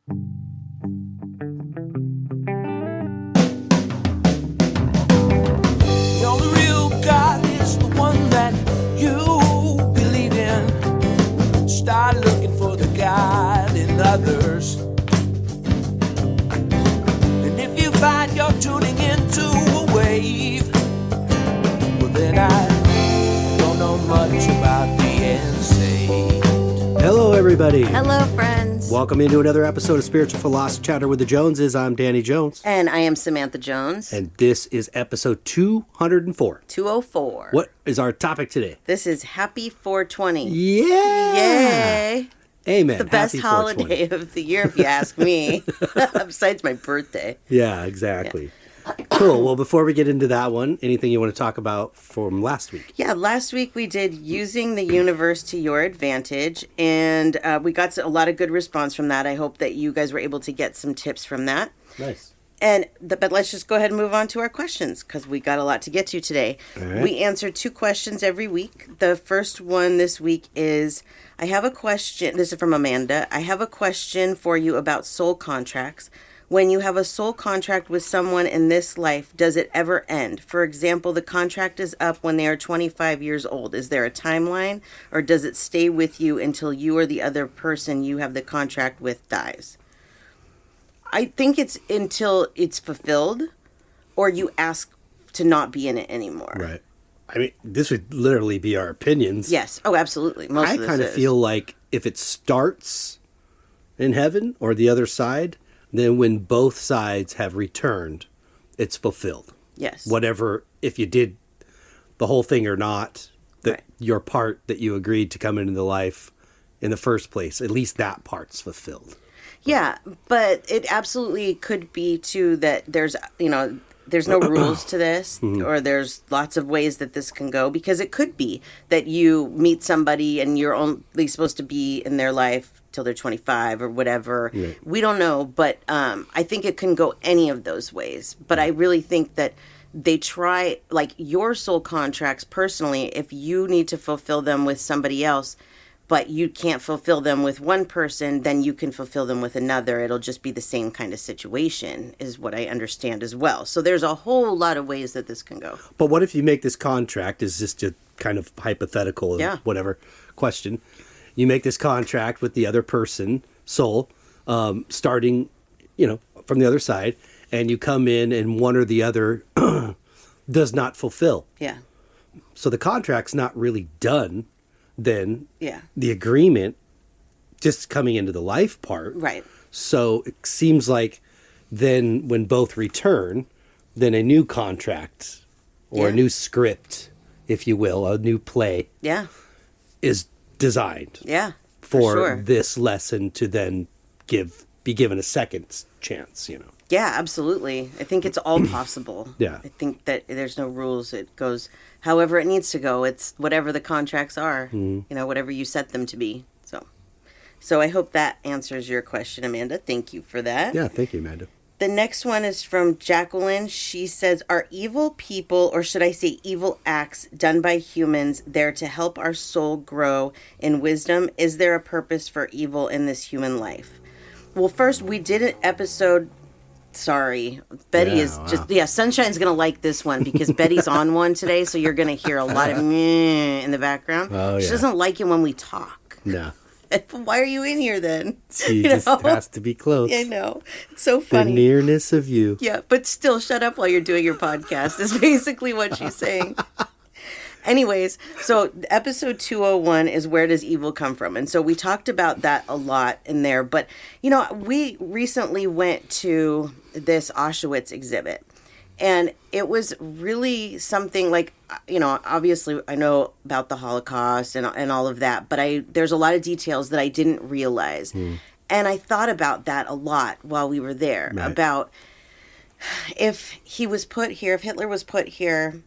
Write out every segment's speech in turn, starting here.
The only real God is the one that you believe in. Start looking for the God in others. And if you find you're tuning into a wave, well then I don't know much about being saved. Hello, everybody. Hello, friends. Welcome into another episode of Spiritual Philosophy Chatter with the Joneses. I'm Danny Jones. And I am Samantha Jones. And this is episode 204. 204. What is our topic today? This is Happy 420. Yeah. Yay. Amen. The best Happy holiday 420. of the year, if you ask me. Besides my birthday. Yeah, exactly. Cool. Well, before we get into that one, anything you want to talk about from last week? Yeah, last week we did Using the Universe to Your Advantage, and we got a lot of good response from that. I hope that you guys were able to get some tips from that. Nice. But let's just go ahead and move on to our questions, because we got a lot to get to today. All right. We answer 2 questions every week. The first one this week is, I have a question. This is from Amanda. I have a question for you about soul contracts. When you have a soul contract with someone in this life, does it ever end? For example, the contract is up when they are 25 years old. Is there a timeline, or does it stay with you until you or the other person you have the contract with dies? I think it's until it's fulfilled, or you ask to not be in it anymore. Right. I mean, this would literally be our opinions. Yes. Oh, absolutely. I kind of feel like if it starts in heaven or the other side, then when both sides have returned, it's fulfilled. Yes. Whatever, if you did the whole thing or not, Right. your part that you agreed to come into the life in the first place, at least that part's fulfilled. Yeah, but it absolutely could be too that there's no rules to this, or there's lots of ways that this can go, because it could be that you meet somebody and you're only supposed to be in their life till they're 25 or whatever. Right. We don't know, but I think it can go any of those ways. But I really think that they try, like your soul contracts personally, if you need to fulfill them with somebody else, but you can't fulfill them with one person, then you can fulfill them with another. It'll just be the same kind of situation, is what I understand as well. So there's a whole lot of ways that this can go. But what if you make this contract, is just a kind of hypothetical, Yeah. whatever question. You make this contract with the other person, soul, starting, from the other side, and you come in and one or the other does not fulfill. Yeah. So the contract's not really done. Then Yeah. the agreement just coming into the life part. Right. So it seems like then when both return, then a new contract or a Yeah. new script, if you will, a new play Yeah. is designed Yeah. for sure. this lesson to then be given a second chance, Yeah, absolutely. I think it's all possible. Yeah. I think that there's no rules. It goes however it needs to go. It's whatever the contracts are, whatever you set them to be. So I hope that answers your question, Amanda. Thank you for that. Yeah, thank you, Amanda. The next one is from Jacqueline. She says, are evil people, or should I say evil acts, done by humans there to help our soul grow in wisdom? Is there a purpose for evil in this human life? Well, first, we did an episode... Sorry, Betty Yeah, is wow. just, Sunshine's going to like this one because Betty's on one today, so you're going to hear a lot of meh in the background. Oh, She yeah. doesn't like it when we talk. No. Why are you in here then? She just has to be close. I know. It's so The funny. nearness of you. Yeah, but still, shut up while you're doing your podcast is basically what she's saying. Anyways, so episode 201 is Where Does Evil Come From? And so we talked about that a lot in there. But, we recently went to this Auschwitz exhibit. And it was really something like, obviously I know about the Holocaust and all of that. But there's a lot of details that I didn't realize. And I thought about that a lot while we were there. Right. About if Hitler was put here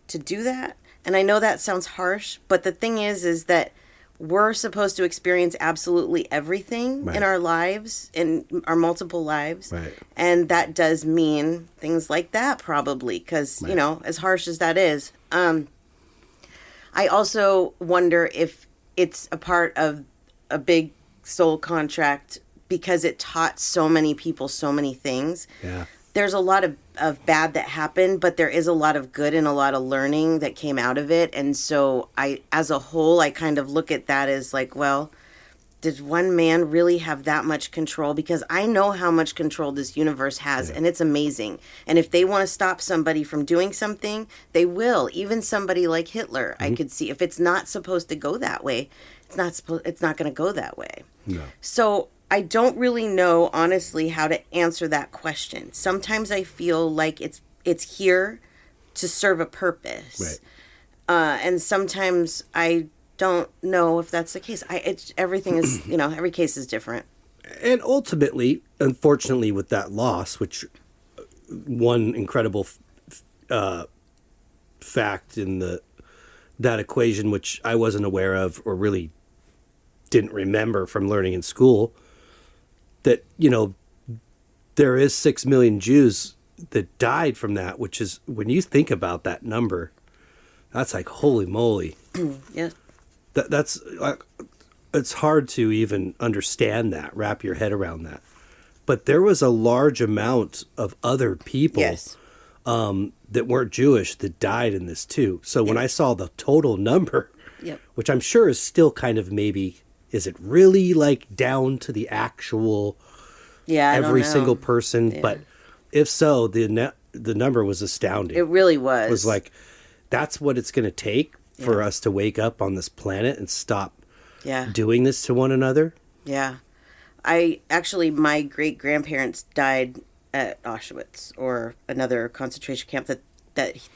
to do that. And I know that sounds harsh, but the thing is that we're supposed to experience absolutely everything Right. in our lives, in our multiple lives. Right. And that does mean things like that probably, because, Right. as harsh as that is. I also wonder if it's a part of a big soul contract because it taught so many people so many things. Yeah. There's a lot of bad that happened, but there is a lot of good and a lot of learning that came out of it. And so as a whole, I kind of look at that as like, well, does one man really have that much control? Because I know how much control this universe has, and it's amazing. And if they want to stop somebody from doing something, they will. Even somebody like Hitler, I could see if it's not supposed to go that way, it's not going to go that way. No. So I don't really know, honestly, how to answer that question. Sometimes I feel like it's here to serve a purpose. Right. And sometimes I don't know if that's the case. Everything is, every case is different. And ultimately, unfortunately, with that loss, which one incredible fact in that equation, which I wasn't aware of or really didn't remember from learning in school, that, there is 6 million Jews that died from that, which is, when you think about that number, that's like, holy moly. Yeah. That's it's hard to even understand that, wrap your head around that. But there was a large amount of other people Yes. That weren't Jewish that died in this too. So when I saw the total number, Yep. which I'm sure is still kind of maybe, is it really like down to the actual Yeah, I don't every know. single person? Yeah. But if so, the number was astounding. It really was. It was like, that's what it's going to take for us to wake up on this planet and stop yeah. doing this to one another. Yeah. My great-grandparents died at Auschwitz, or another concentration camp that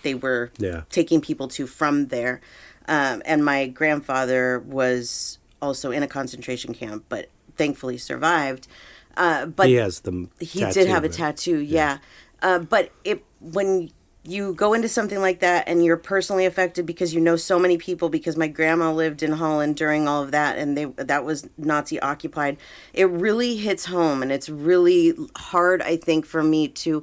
they were taking people to from there. And my grandfather was also in a concentration camp, but thankfully survived. But he has the he tattoo, did have a right? tattoo, yeah. But when you go into something like that and you're personally affected because you know so many people, because my grandma lived in Holland during all of that, and that was Nazi occupied, it really hits home. And it's really hard, I think, for me to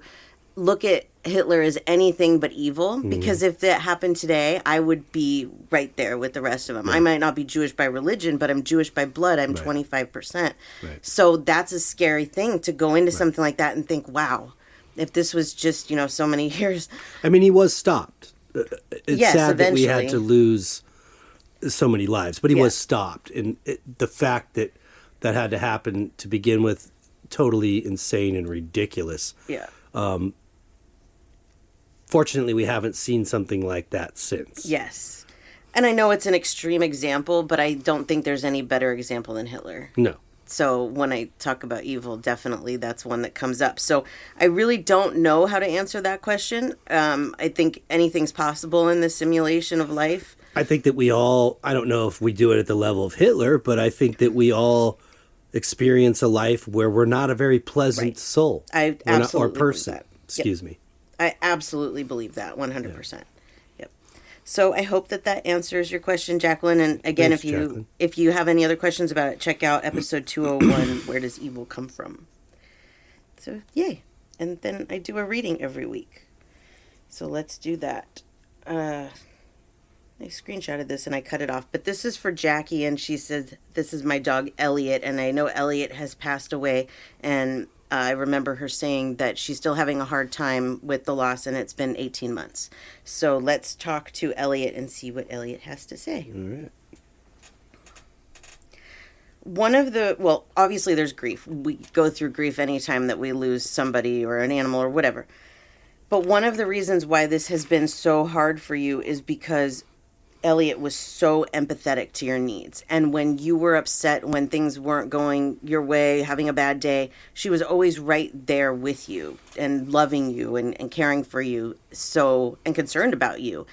look at Hitler as anything but evil, because if that happened today, I would be right there with the rest of them. I might not be Jewish by religion, but I'm Jewish by blood. I'm 25%. Right. So that's a scary thing, to go into something like that and think, wow, if this was just, so many years. I mean, he was stopped. It's Yes, sad that we had eventually. to lose so many lives, but he Yeah. was stopped. And the fact that had to happen to begin with, totally insane and ridiculous. Yeah. Fortunately, we haven't seen something like that since. Yes. And I know it's an extreme example, but I don't think there's any better example than Hitler. No. So when I talk about evil, definitely that's one that comes up. So I really don't know how to answer that question. I think anything's possible in the simulation of life. I think that we all, I don't know if we do it at the level of Hitler, but I think that we all experience a life where we're not a very pleasant soul. I We're not- absolutely or person. believe that. Yep. Excuse me. I absolutely believe that, 100%. Yep. So I hope that answers your question, Jacqueline. And again, Thanks, Jacqueline. if you have any other questions about it, check out episode 201, Where Does Evil Come From? So, yay. And then I do a reading every week. So let's do that. I screenshotted this and I cut it off. But this is for Jackie, and she said, this is my dog, Elliot. And I know Elliot has passed away, and I remember her saying that she's still having a hard time with the loss, and it's been 18 months. So let's talk to Elliot and see what Elliot has to say. All right. Obviously there's grief. We go through grief anytime that we lose somebody or an animal or whatever. But one of the reasons why this has been so hard for you is because Elliot was so empathetic to your needs. And when you were upset, when things weren't going your way, having a bad day, she was always right there with you and loving you and caring for you, and concerned about you.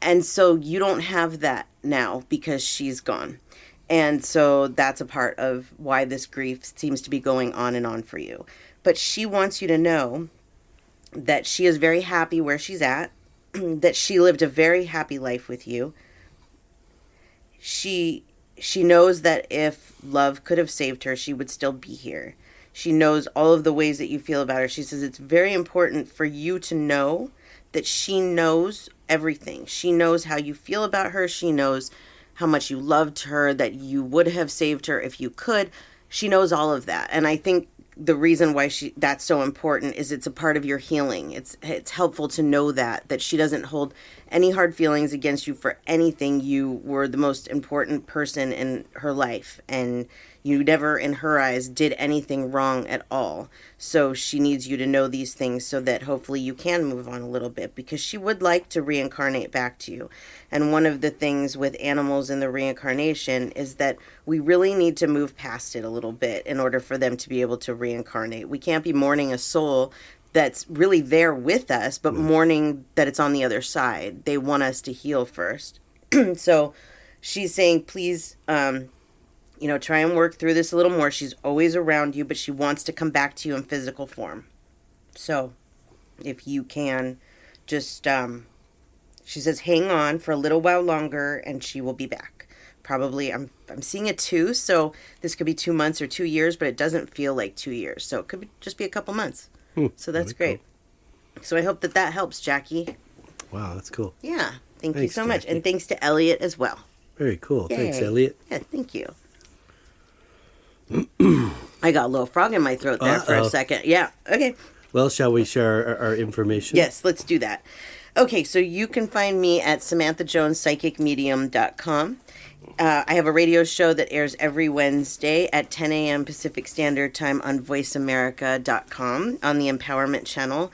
And so you don't have that now because she's gone. And so that's a part of why this grief seems to be going on and on for you. But she wants you to know that she is very happy where she's at, that she lived a very happy life with you. She knows that if love could have saved her, she would still be here. She knows all of the ways that you feel about her. She says it's very important for you to know that she knows everything. She knows how you feel about her. She knows how much you loved her, that you would have saved her if you could. she knows all of that. And I think the reason why that's so important is it's a part of your healing. It's helpful to know that she doesn't hold any hard feelings against you for anything. You were the most important person in her life, and you never, in her eyes, did anything wrong at all. So she needs you to know these things so that hopefully you can move on a little bit, because she would like to reincarnate back to you. And one of the things with animals in the reincarnation is that we really need to move past it a little bit in order for them to be able to reincarnate. We can't be mourning a soul that's really there with us, but mourning that it's on the other side. They want us to heal first. So she's saying, please, try and work through this a little more. She's always around you, but she wants to come back to you in physical form. So if you can just, she says, hang on for a little while longer and she will be back. Probably, I'm seeing a 2, so this could be 2 months or 2 years, but it doesn't feel like 2 years. So it could just be a couple months. So that's great. Cool. So I hope that helps, Jackie. Wow, that's cool. Yeah. Thanks you so much. Jackie. And thanks to Elliot as well. Very cool. Yay. Thanks, Elliot. Yeah, thank you. I got a little frog in my throat there for a second. Yeah. Okay. Well, shall we share our information? Yes, let's do that. Okay, so you can find me at SamanthaJonesPsychicMedium.com. I have a radio show that airs every Wednesday at 10 a.m. Pacific Standard Time on VoiceAmerica.com on the Empowerment Channel.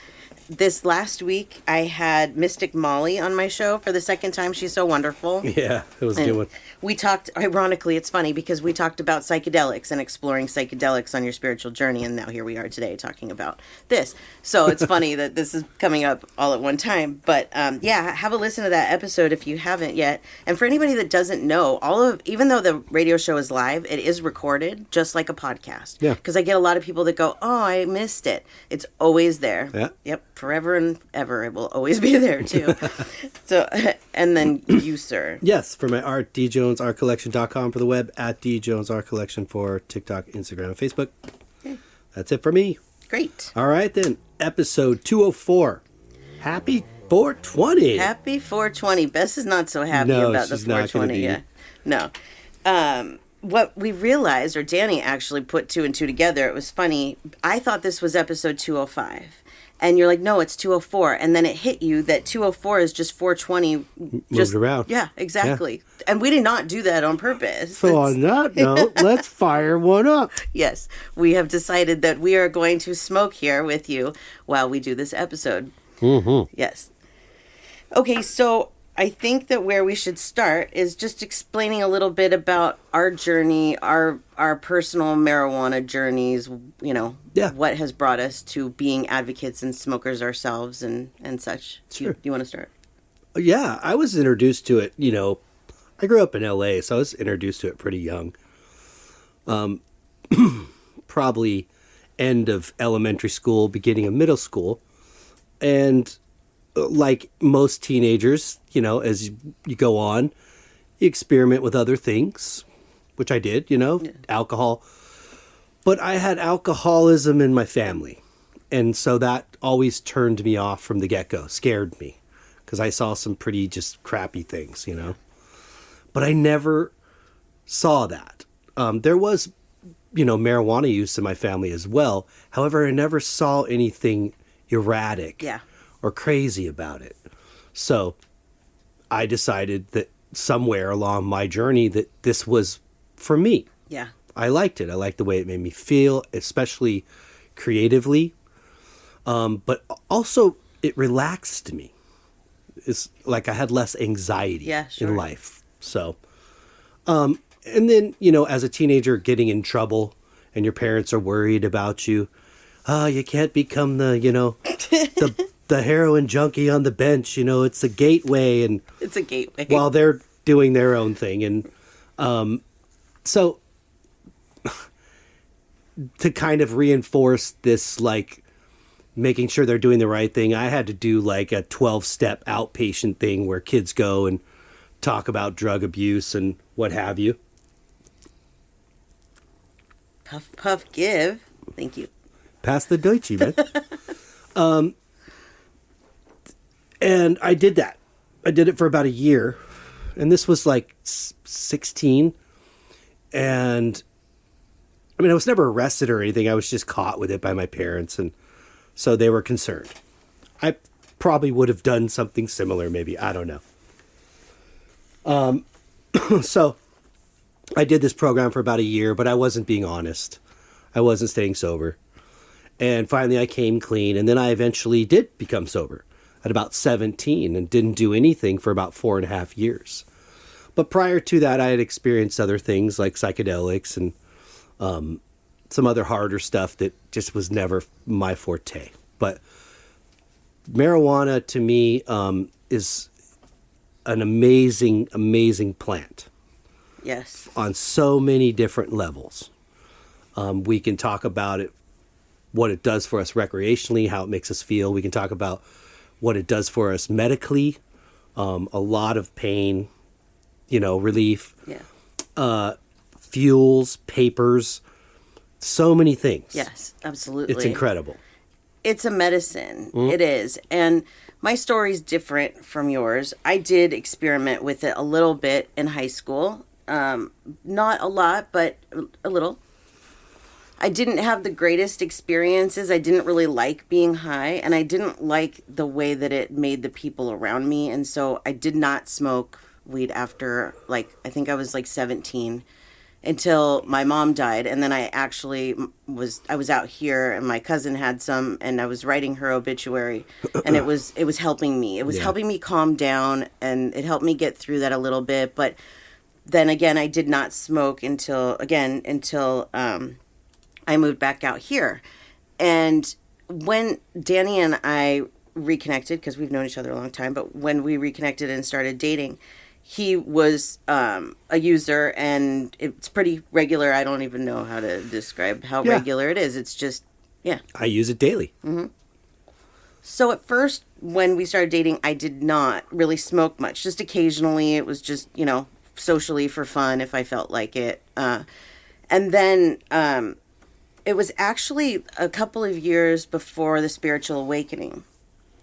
This last week, I had Mystic Molly on my show for the second time. She's so wonderful. Yeah, it was a good one. We talked, ironically, it's funny because we talked about psychedelics and exploring psychedelics on your spiritual journey, and now here we are today talking about this. So it's funny that this is coming up all at one time. But yeah, have a listen to that episode if you haven't yet. And for anybody that doesn't know, even though the radio show is live, it is recorded just like a podcast. Yeah. Because I get a lot of people that go, oh, I missed it. It's always there. Yeah. Yep. Forever and ever. It will always be there too. So, and then you, sir. Yes, for my art, djonesartcollection.com for the web, at djonesartcollection for TikTok, Instagram, and Facebook. Okay. That's it for me. Great. All right, then. Episode 204. Happy 420. Happy 420. Bess is not so happy about the 420 yet. No. What we realized, or Danny actually put 2 and 2 together, it was funny. I thought this was episode 205. And you're like, no, it's 204. And then it hit you that 204 is just 420. Moved around. Yeah, exactly. Yeah. And we did not do that on purpose. So on that note, let's fire one up. Yes, we have decided that we are going to smoke here with you while we do this episode. Mm-hmm. Yes. Okay, so I think that where we should start is just explaining a little bit about our journey, our personal marijuana journeys, what has brought us to being advocates and smokers ourselves and such. Sure. Do you want to start? Yeah, I was introduced to it, I grew up in LA, so I was introduced to it pretty young. Probably end of elementary school, beginning of middle school. And like most teenagers, as you go on, you experiment with other things, which I did, alcohol. But I had alcoholism in my family. And so that always turned me off from the get-go, scared me, because I saw some pretty just crappy things, But I never saw that. There was, marijuana use in my family as well. However, I never saw anything erratic. Yeah. Or crazy about it. So I decided that somewhere along my journey that this was for me. Yeah. I liked it. I liked the way it made me feel, especially creatively. But also it relaxed me. It's like I had less anxiety in life. So, and then, as a teenager getting in trouble and your parents are worried about you, you can't become the heroin junkie on the bench, it's a gateway. And it's a gateway. While they're doing their own thing. And so to kind of reinforce this, making sure they're doing the right thing, I had to do a 12-step outpatient thing where kids go and talk about drug abuse and what have you. Puff, puff, give. Thank you. Pass the Deutsche, man. And I did that. I did it for about a year. And this was 16. And I mean, I was never arrested or anything. I was just caught with it by my parents, and so they were concerned. I probably would have done something similar, maybe. I don't know. So I did this program for about a year, but I wasn't being honest. I wasn't staying sober. And finally I came clean, and then I eventually did become sober at about 17 and didn't do anything for about 4.5 years. But prior to that, I had experienced other things like psychedelics and some other harder stuff that just was never my forte. But marijuana to me is an amazing, amazing plant. Yes. On so many different levels. We can talk about it, what it does for us recreationally, how it makes us feel. We can talk about what it does for us medically, a lot of pain, relief, fuels, papers, so many things. Yes, absolutely. It's incredible. It's a medicine. It is. And my story's different from yours. I did experiment with it a little bit in high school. Not a lot, but a little. I didn't have the greatest experiences. I didn't really like being high, and I didn't like the way that it made the people around me. And so I did not smoke weed after, I think I was 17 until my mom died. And then I actually was out here, and my cousin had some, and I was writing her obituary, and it was helping me. It was helping me calm down, and it helped me get through that a little bit. But then again, I did not smoke until I moved back out here. And when Danny and I reconnected, because we've known each other a long time, but when we reconnected and started dating, he was a user, and it's pretty regular. I don't even know how to describe how regular it is. It's just, I use it daily. Mm-hmm. So at first, when we started dating, I did not really smoke much. Just occasionally. It was just, socially for fun if I felt like it. And then it was actually a couple of years before the spiritual awakening.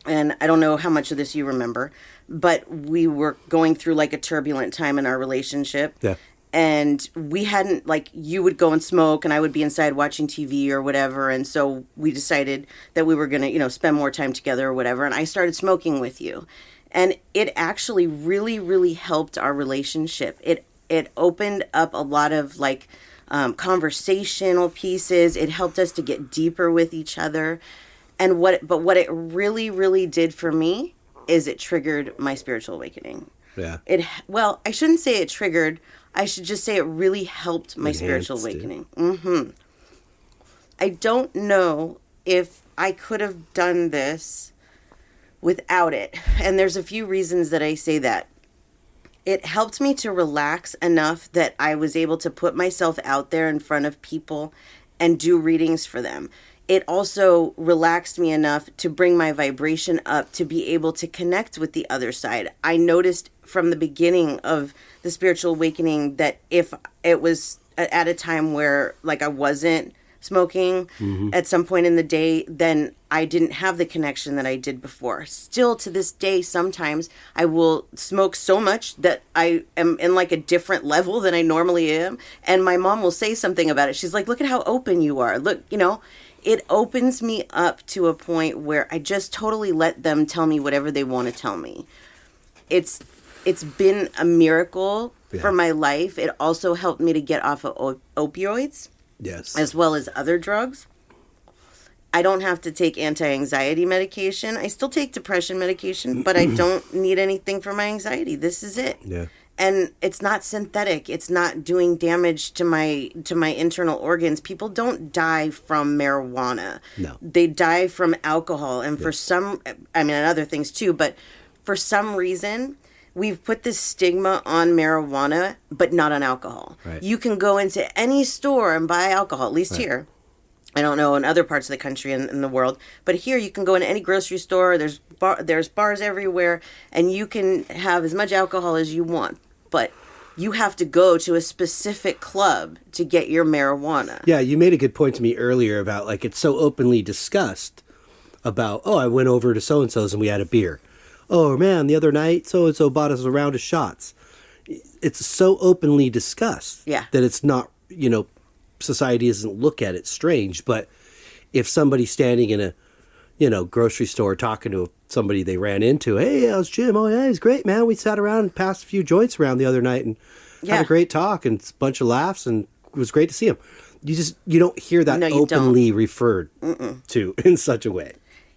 And I don't know how much of this you remember, but we were going through a turbulent time in our relationship. Yeah. And we hadn't, you would go and smoke, and I would be inside watching TV or whatever. And so we decided that we were going to, spend more time together or whatever. And I started smoking with you. And it actually really, really helped our relationship. It opened up a lot of conversational pieces. It helped us to get deeper with each other. And what it really, really did for me is it triggered my spiritual awakening. Yeah. I shouldn't say it triggered. I should just say it really helped my spiritual awakening. Mm-hmm. I don't know if I could have done this without it. And there's a few reasons that I say that. It helped me to relax enough that I was able to put myself out there in front of people and do readings for them. It also relaxed me enough to bring my vibration up to be able to connect with the other side. I noticed from the beginning of the spiritual awakening that if it was at a time where I wasn't smoking at some point in the day, then I didn't have the connection that I did before. Still to this day, sometimes I will smoke so much that I am in a different level than I normally am. And my mom will say something about it. She's like, look at how open you are. Look, it opens me up to a point where I just totally let them tell me whatever they want to tell me. It's been a miracle for my life. It also helped me to get off of opioids. Yes. As well as other drugs. I don't have to take anti-anxiety medication. I still take depression medication, but I don't need anything for my anxiety. This is it. Yeah. And it's not synthetic. It's not doing damage to my internal organs. People don't die from marijuana. No. They die from alcohol. And for some, and other things too, but for some reason, we've put this stigma on marijuana, but not on alcohol. Right. You can go into any store and buy alcohol, at least here. I don't know in other parts of the country and in the world, but here you can go into any grocery store. There's bars everywhere, and you can have as much alcohol as you want. But you have to go to a specific club to get your marijuana. Yeah, you made a good point to me earlier about it's so openly discussed about, I went over to so-and-so's and we had a beer. Oh, man, the other night so-and-so bought us a round of shots. It's so openly discussed that it's not, society doesn't look at it strange. But if somebody's standing in a, grocery store talking to somebody they ran into, hey, how's Jim? Oh, yeah, he's great, man. We sat around and passed a few joints around the other night and had a great talk and a bunch of laughs, and it was great to see him. You don't hear that openly referred to in such a way.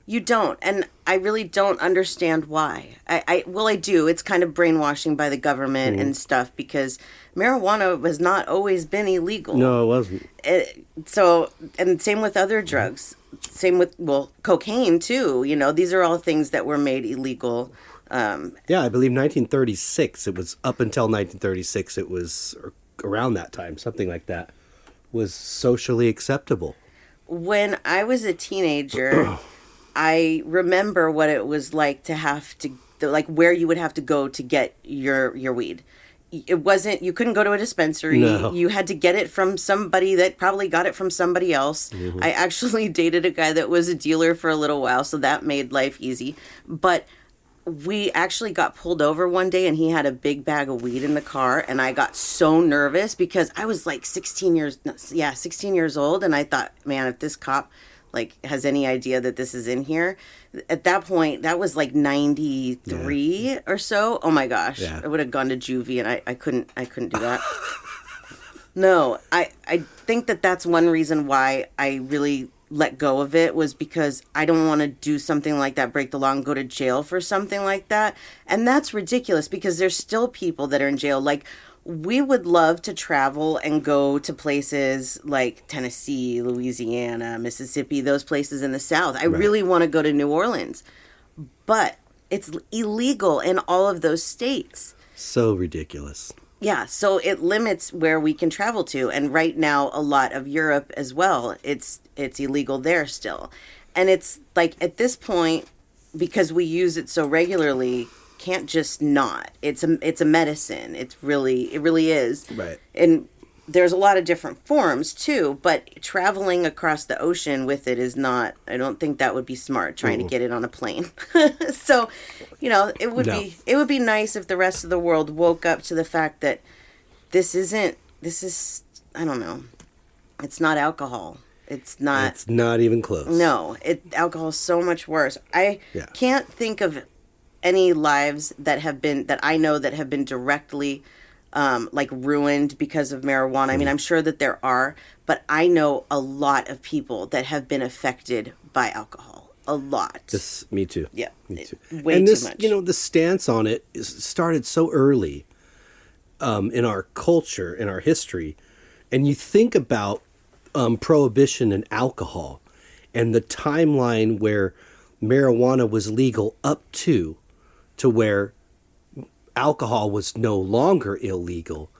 You don't, and I really don't understand why. I do. It's kind of brainwashing by the government and stuff, because marijuana has not always been illegal. No, it wasn't. And same with other drugs. Same with, cocaine too. These are all things that were made illegal. Yeah, I believe 1936. It was up until 1936. It was around that time, something like that, was socially acceptable. When I was a teenager, I remember what it was like to have to, like, where you would have to go to get your weed. It wasn't, you couldn't go to a dispensary. No. You had to get it from somebody that probably got it from somebody else. Mm-hmm. I actually dated a guy that was a dealer for a little while, so that made life easy. But we actually got pulled over one day, and he had a big bag of weed in the car, and I got so nervous because I was like 16 years old, and I thought, man, if this cop has any idea that this is in here. At that point, that was like 93 or so. Oh my gosh. Yeah. I would have gone to juvie, and I couldn't do that. No, I think that's one reason why I really let go of it, was because I don't want to do something like that, break the law and go to jail for something like that. And that's ridiculous, because there's still people that are in jail. Like, we would love to travel and go to places like Tennessee, Louisiana, Mississippi, those places in the South. I really want to go to New Orleans, but it's illegal in all of those states. So ridiculous. Yeah, so it limits where we can travel to. And right now, a lot of Europe as well, it's illegal there still. And it's like, at this point, because we use it so regularly, can't just not. It's a medicine. It really is. Right. And there's a lot of different forms too, but traveling across the ocean with it is not, I don't think that would be smart, trying to get it on a plane. So, it would be nice if the rest of the world woke up to the fact that this is, I don't know. It's not alcohol. It's not even close. No, alcohol is so much worse. I can't think of any lives that I know that have been directly ruined because of marijuana. I mean, I'm sure that there are, but I know a lot of people that have been affected by alcohol. A lot. Me too. Yeah. Me too. Way too much. The stance on it started so early in our culture, in our history. And you think about prohibition and alcohol and the timeline where marijuana was legal up to where alcohol was no longer illegal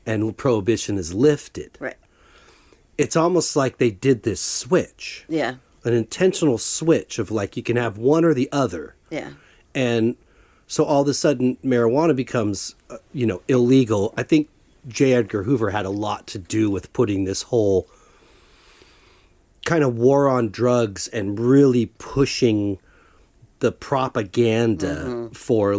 and prohibition is lifted. Right. It's almost like they did this switch. Yeah. An intentional switch of you can have one or the other. Yeah. And so all of a sudden marijuana becomes, illegal. I think J. Edgar Hoover had a lot to do with putting this whole kind of war on drugs and really pushing the propaganda for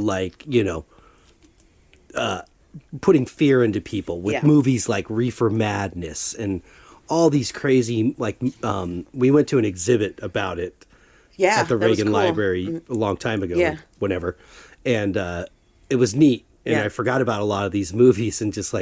putting fear into people with movies like Reefer Madness and all these crazy, we went to an exhibit about it at the Reagan Library a long time ago, whenever. And it was neat. And I forgot about a lot of these movies and just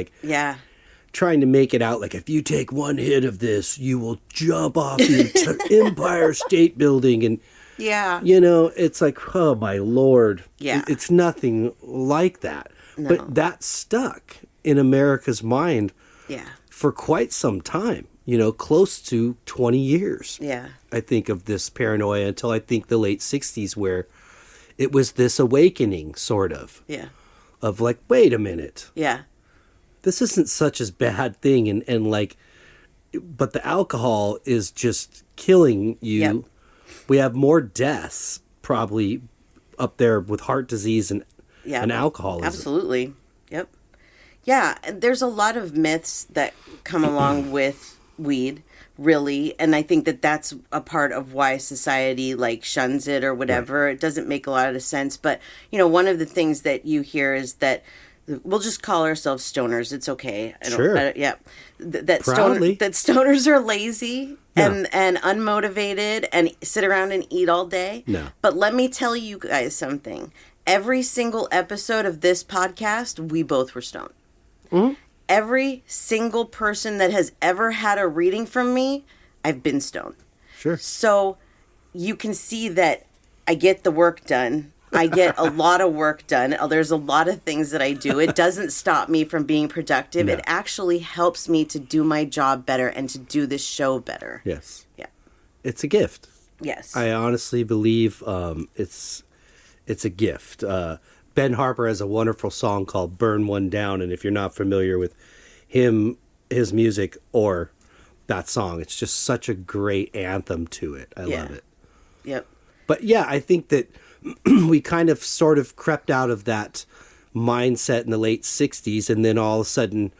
trying to make it out if you take one hit of this, you will jump off the Empire State Building. And, it's oh my Lord. Yeah. It's nothing like that. No. But that stuck in America's mind for quite some time, close to 20 years. Yeah. I think of this paranoia until I think the late 60s, where it was this awakening sort of. Yeah. Of wait a minute. Yeah. This isn't such a bad thing. And but the alcohol is just killing you. Yep. We have more deaths probably up there with heart disease and alcoholism. Absolutely. Yep. Yeah. There's a lot of myths that come along with weed, really. And I think that that's a part of why society shuns it or whatever. Right. It doesn't make a lot of sense. But, one of the things that you hear is that we'll just call ourselves stoners. It's okay. Sure. Yeah. That Proudly. that stoners are lazy No. and unmotivated and sit around and eat all day. No. But let me tell you guys something. Every single episode of this podcast, we both were stoned. Mm-hmm. Every single person that has ever had a reading from me, I've been stoned. Sure. So you can see that I get the work done. I get a lot of work done. There's a lot of things that I do. It doesn't stop me from being productive. No. It actually helps me to do my job better and to do this show better. Yes. Yeah. It's a gift. Yes. I honestly believe it's a gift. Ben Harper has a wonderful song called "Burn One Down," and if you're not familiar with his music or that song, it's just such a great anthem to it. I love it. Yep. But yeah, I think that we kind of sort of crept out of that mindset in the late 60s, and then all of a sudden,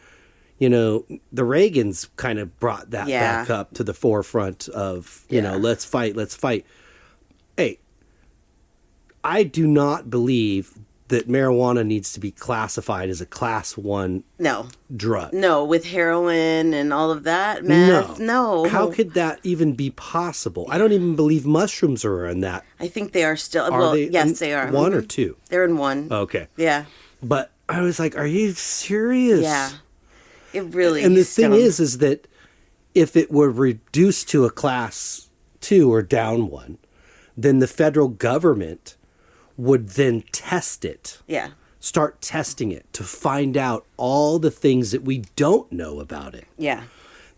the Reagans kind of brought that back up to the forefront of, let's fight. Hey, I do not believe that marijuana needs to be classified as a class 1 drug. No, with heroin and all of that, meth. No. How could that even be possible? I don't even believe mushrooms are in that. I think they are still. Yes, they are. One or two? They're in one. Okay. Yeah. But I was like, are you serious? Yeah. It really And the thing is that if it were reduced to a class 2 or down 1, then the federal government would then test it. Yeah. Start testing it to find out all the things that we don't know about it. Yeah.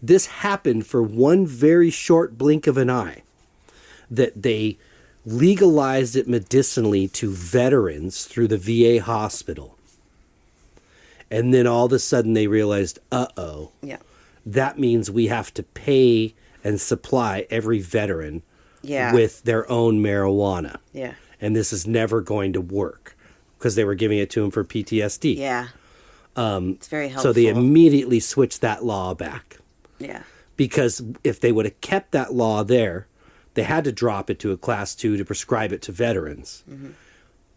This happened for one very short blink of an eye, that they legalized it medicinally to veterans through the VA hospital. And then all of a sudden they realized, yeah, that means we have to pay and supply every veteran with their own marijuana. Yeah. And this is never going to work because they were giving it to him for PTSD. Yeah. It's very helpful. So they immediately switched that law back. Yeah. Because if they would have kept that law there, they had to drop it to a class 2 to prescribe it to veterans. Mm-hmm.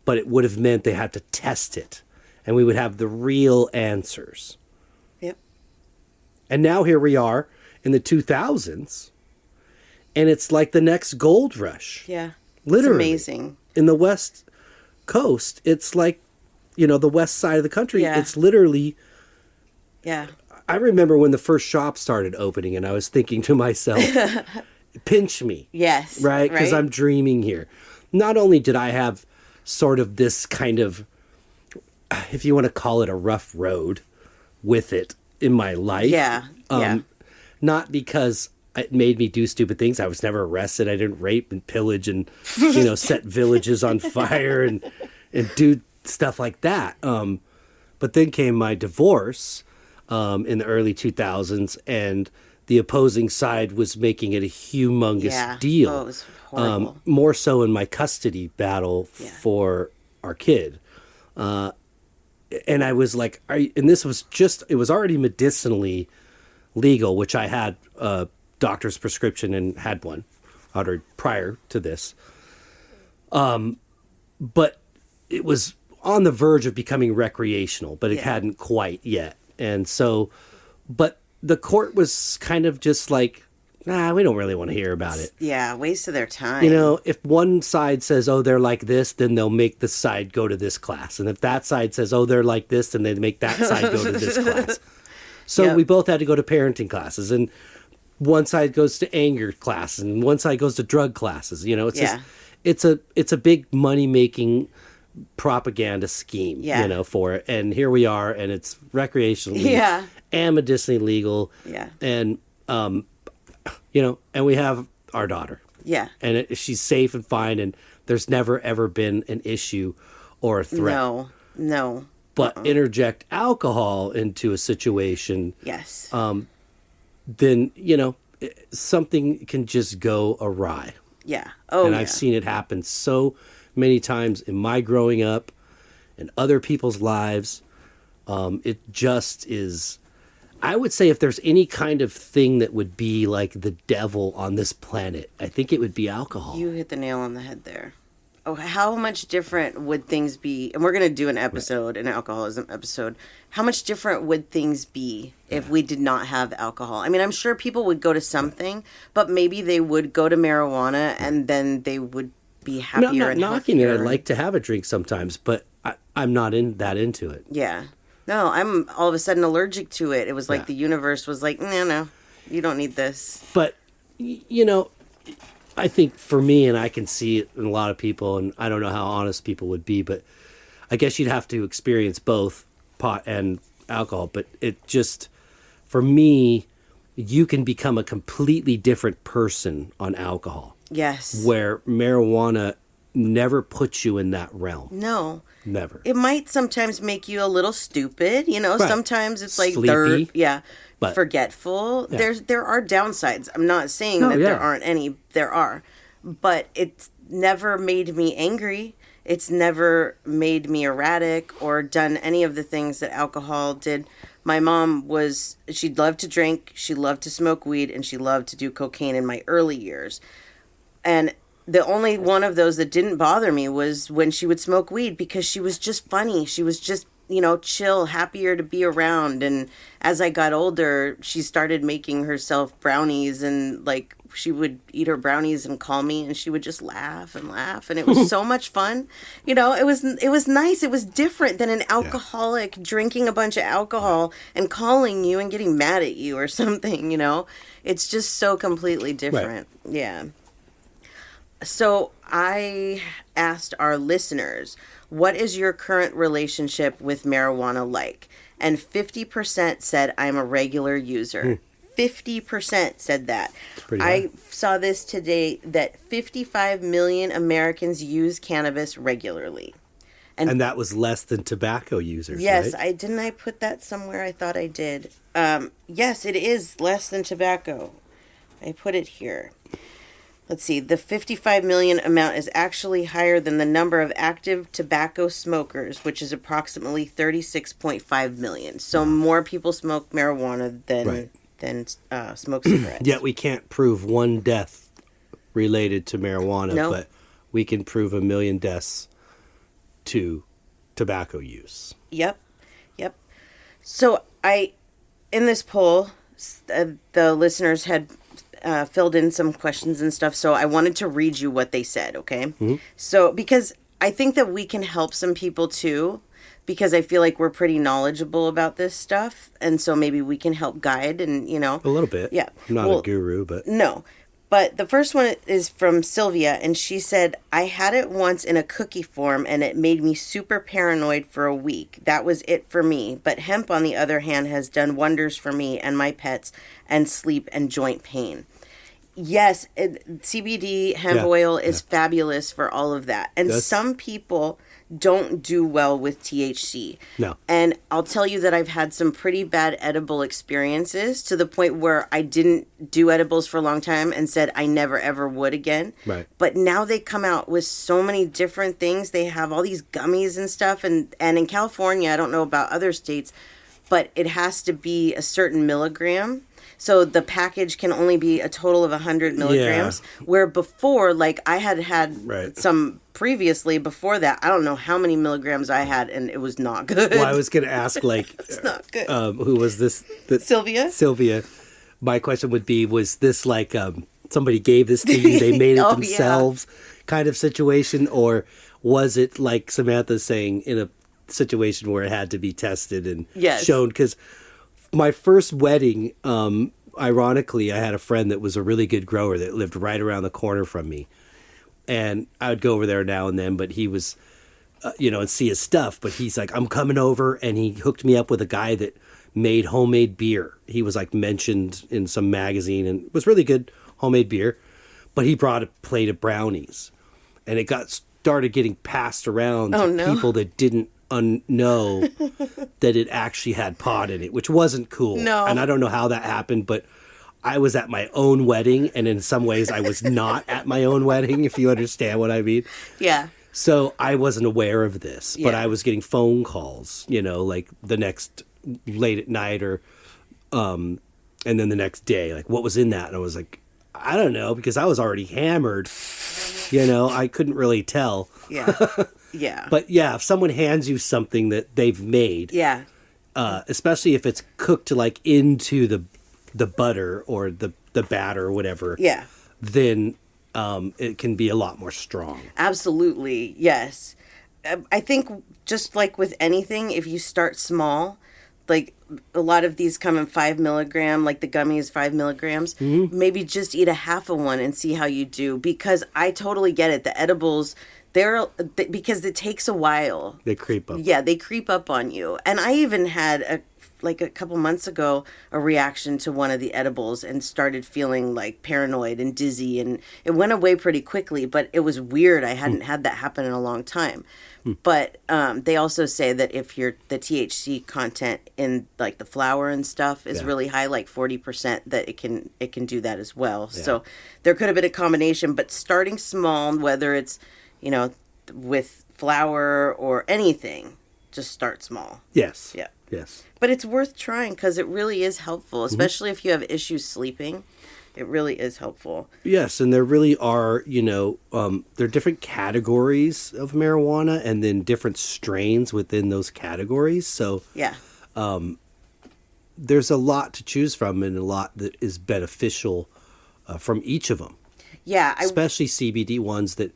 But it would have meant they had to test it. And we would have the real answers. Yep. And now here we are in the 2000s. And it's like the next gold rush. Yeah. Literally. It's amazing. In the West Coast, it's like, the west side of the country. Yeah. It's literally... Yeah. I remember when the first shop started opening and I was thinking to myself, pinch me. Yes. Right? Because I'm dreaming here. Not only did I have sort of this kind of, if you want to call it a rough road with it in my life. Yeah. Not because it made me do stupid things. I was never arrested. I didn't rape and pillage and, set villages on fire and do stuff like that. But then came my divorce in the early 2000s, and the opposing side was making it a humongous deal. Oh, it was horrible. More so in my custody battle for our kid. And I was like, and this was it was already medicinally legal, which I had a doctor's prescription and had one ordered prior to this. But it was on the verge of becoming recreational, but it hadn't quite yet. And so, but the court was kind of just like, nah, we don't really want to hear about it. Yeah, waste of their time. If one side says, oh, they're like this, then they'll make the side go to this class. And if that side says, oh, they're like this, then they make that side go to this class. So we both had to go to parenting classes, and one side goes to anger classes, and one side goes to drug classes. It's just, it's a big money-making propaganda scheme, for it. And here we are, and it's recreationally and medicinally legal. Yeah. And, and we have our daughter. Yeah. And she's safe and fine, and there's never, ever been an issue or a threat. No. But interject alcohol into a situation. Yes. Then, something can just go awry. Yeah. Oh, and I've seen it happen so many times in my growing up and other people's lives. It just is, I would say, if there's any kind of thing that would be like the devil on this planet, I think it would be alcohol. You hit the nail on the head there. how much different would things be? And we're going to do an episode, an alcoholism episode. How much different would things be if we did not have alcohol? I mean, I'm sure people would go to something, but maybe they would go to marijuana and then they would be happier. No, I'm not and knocking it. healthier. I'd like to have a drink sometimes, but I'm not into it. Yeah. No, I'm all of a sudden allergic to it. It was like the universe was like, no, you don't need this. But, I think for me, and I can see it in a lot of people, and I don't know how honest people would be, but I guess you'd have to experience both pot and alcohol. But it just, for me, you can become a completely different person on alcohol. Yes. Where marijuana never puts you in that realm. No. Never. It might sometimes make you a little stupid, Right. Sometimes it's like Sleepy, but forgetful. Yeah. There are downsides. I'm not saying that there aren't any. There are, but it's never made me angry. It's never made me erratic or done any of the things that alcohol did. My mom she loved to drink, she loved to smoke weed, and she loved to do cocaine in my early years. And the only one of those that didn't bother me was when she would smoke weed, because she was just funny. She was just, chill, happier to be around. And as I got older, she started making herself brownies, and like she would eat her brownies and call me, and she would just laugh and laugh. And it was so much fun. It was nice. It was different than an alcoholic drinking a bunch of alcohol and calling you and getting mad at you or something, It's just so completely different. Right. Yeah. So I asked our listeners, what is your current relationship with marijuana like? And 50% said, I'm a regular user. 50% said that. I saw this today that 55 million Americans use cannabis regularly. And that was less than tobacco users, yes, right? Didn't I put that somewhere? I thought I did. Yes, it is less than tobacco. I put it here. Let's see, the 55 million amount is actually higher than the number of active tobacco smokers, which is approximately 36.5 million. So more people smoke marijuana than smoke cigarettes. Yet we can't prove one death related to marijuana, but we can prove 1 million deaths to tobacco use. Yep. So in this poll, the listeners had filled in some questions and stuff, so I wanted to read you what they said, okay? Mm-hmm. So, because I think that we can help some people too, because I feel like we're pretty knowledgeable about this stuff, and so maybe we can help guide and, A little bit. Yeah. I'm not a guru, but... No. But the first one is from Sylvia, and she said, I had it once in a cookie form, and it made me super paranoid for a week. That was it for me. But hemp, on the other hand, has done wonders for me and my pets, and sleep and joint pain. Yes, CBD hemp oil is fabulous for all of that. And some people don't do well with THC. No. And I'll tell you that I've had some pretty bad edible experiences, to the point where I didn't do edibles for a long time and said I never ever would again. Right. But now they come out with so many different things. They have all these gummies and stuff. And in California, I don't know about other states, but it has to be a certain milligram. So the package can only be a total of 100 milligrams. Yeah. Where before, like I had some previously before that, I don't know how many milligrams I had, and it was not good. Well, I was going to ask, like, it's not good. Who was this? Sylvia. Sylvia. My question would be, was this like somebody gave this to you, they made it themselves kind of situation, or was it like Samantha saying in a situation where it had to be tested and shown? Because my first wedding, ironically, I had a friend that was a really good grower that lived right around the corner from me. And I would go over there now and then, but he was, and see his stuff. But he's like, I'm coming over. And he hooked me up with a guy that made homemade beer. He was like mentioned in some magazine, and it was really good homemade beer. But he brought a plate of brownies. And it started getting passed around to people that didn't know that it actually had pot in it, which wasn't cool. No. And I don't know how that happened, but I was at my own wedding, and in some ways I was not at my own wedding, if you understand what I mean. Yeah. So I wasn't aware of this, but I was getting phone calls, like the next late at night or and then the next day, like, what was in that? And I was like, I don't know, because I was already hammered. I couldn't really tell. Yeah. Yeah. But yeah, if someone hands you something that they've made, yeah. especially if it's cooked like into the butter or the batter or whatever, Yeah. then it can be a lot more strong. Absolutely. Yes. I think just like with anything, if you start small, like a lot of these come in 5 milligram, like the gummy is 5 milligrams, maybe just eat a half of one and see how you do. Because I totally get it. The edibles, because it takes a while. They creep up. Yeah, they creep up on you. And I even had a couple months ago a reaction to one of the edibles and started feeling like paranoid and dizzy, and it went away pretty quickly, but it was weird. I hadn't had that happen in a long time. But they also say that if the THC content in like the flower and stuff is really high, like 40%, that it can do that as well. Yeah. So there could have been a combination, but starting small, whether it's with flower or anything, just start small. Yes. Yeah. Yes. But it's worth trying because it really is helpful, especially if you have issues sleeping. It really is helpful. Yes, and there really are, there are different categories of marijuana and then different strains within those categories. So yeah, there's a lot to choose from and a lot that is beneficial from each of them. Yeah. Especially CBD ones that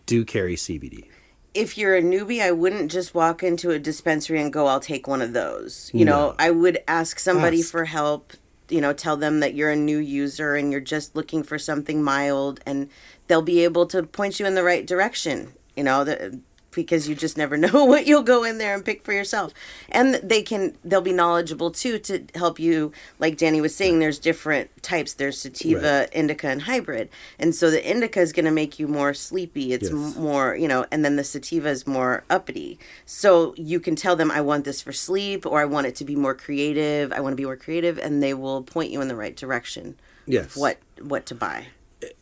do carry CBD. If you're a newbie, I wouldn't just walk into a dispensary and go, I'll take one of those. No. I would ask somebody for help, tell them that you're a new user and you're just looking for something mild, and they'll be able to point you in the right direction, because you just never know what you'll go in there and pick for yourself. And they'll be knowledgeable too to help you. Like Danny was saying, there's different types. There's sativa, indica, and hybrid. And so the indica is going to make you more sleepy. It's more, and then the sativa is more uppity. So you can tell them, I want this for sleep, or I want it to be more creative. I want to be more creative. And they will point you in the right direction. Yes. Of what to buy.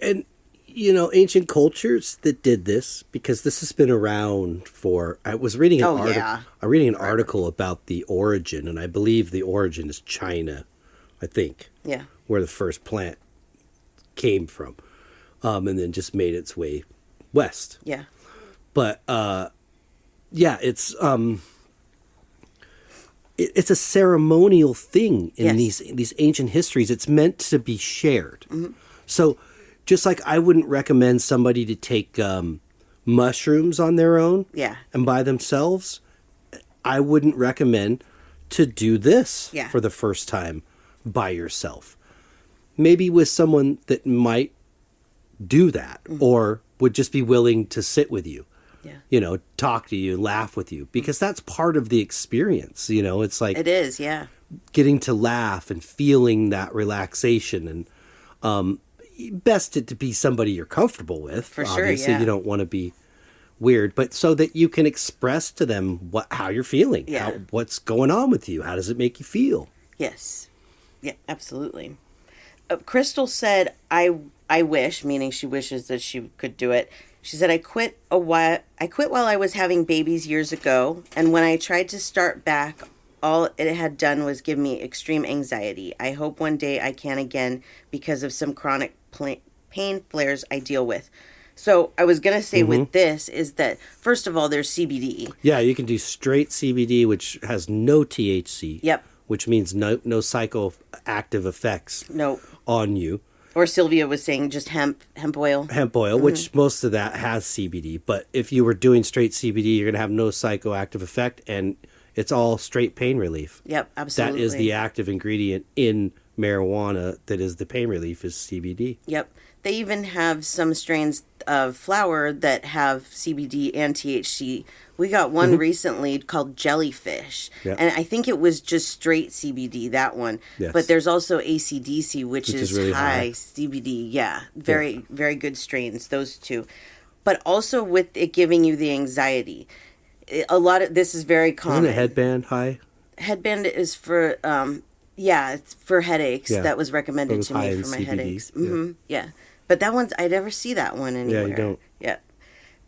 And ancient cultures that did this, because this has been around for. I was reading an article about the origin, and I believe the origin is China, I think. Yeah. Where the first plant came from, and then just made its way west. Yeah. But it's it's a ceremonial thing in these ancient histories. It's meant to be shared. Mm-hmm. So. Just like I wouldn't recommend somebody to take mushrooms on their own and by themselves, I wouldn't recommend to do this for the first time by yourself. Maybe with someone that might do that or would just be willing to sit with you, talk to you, laugh with you, because that's part of the experience. It's like... It is, getting to laugh and feeling that relaxation and... best it to be somebody you're comfortable with. For sure, obviously, you don't want to be weird, but so that you can express to them how you're feeling, what's going on with you, how does it make you feel? Yes, yeah, absolutely. Crystal said, "I wish," meaning she wishes that she could do it. She said, "I quit while I was having babies years ago, and when I tried to start back, all it had done was give me extreme anxiety. I hope one day I can again because of some chronic pain flares I deal with." So I was going to say with this is that, first of all, there's CBD. Yeah, you can do straight CBD, which has no THC. Yep. Which means no psychoactive effects on you. Or Sylvia was saying just hemp oil. Hemp oil, which most of that has CBD. But if you were doing straight CBD, you're going to have no psychoactive effect, and it's all straight pain relief. Yep, absolutely. That is the active ingredient in marijuana that is the pain relief is CBD. Yep. They even have some strains of flower that have CBD and THC. We got one recently called Jellyfish. Yep. And I think it was just straight CBD, that one. Yes. But there's also ACDC, which is really high CBD. Yeah. Very, very good strains, those two. But also with it giving you the anxiety. A lot of this is very common. Isn't a headband high? Headband is for it's for headaches. Yeah. That was recommended to me for my CBD. Headaches. Mm-hmm. Yeah. But that one's I never see that one anywhere. Yeah, you don't. Yeah.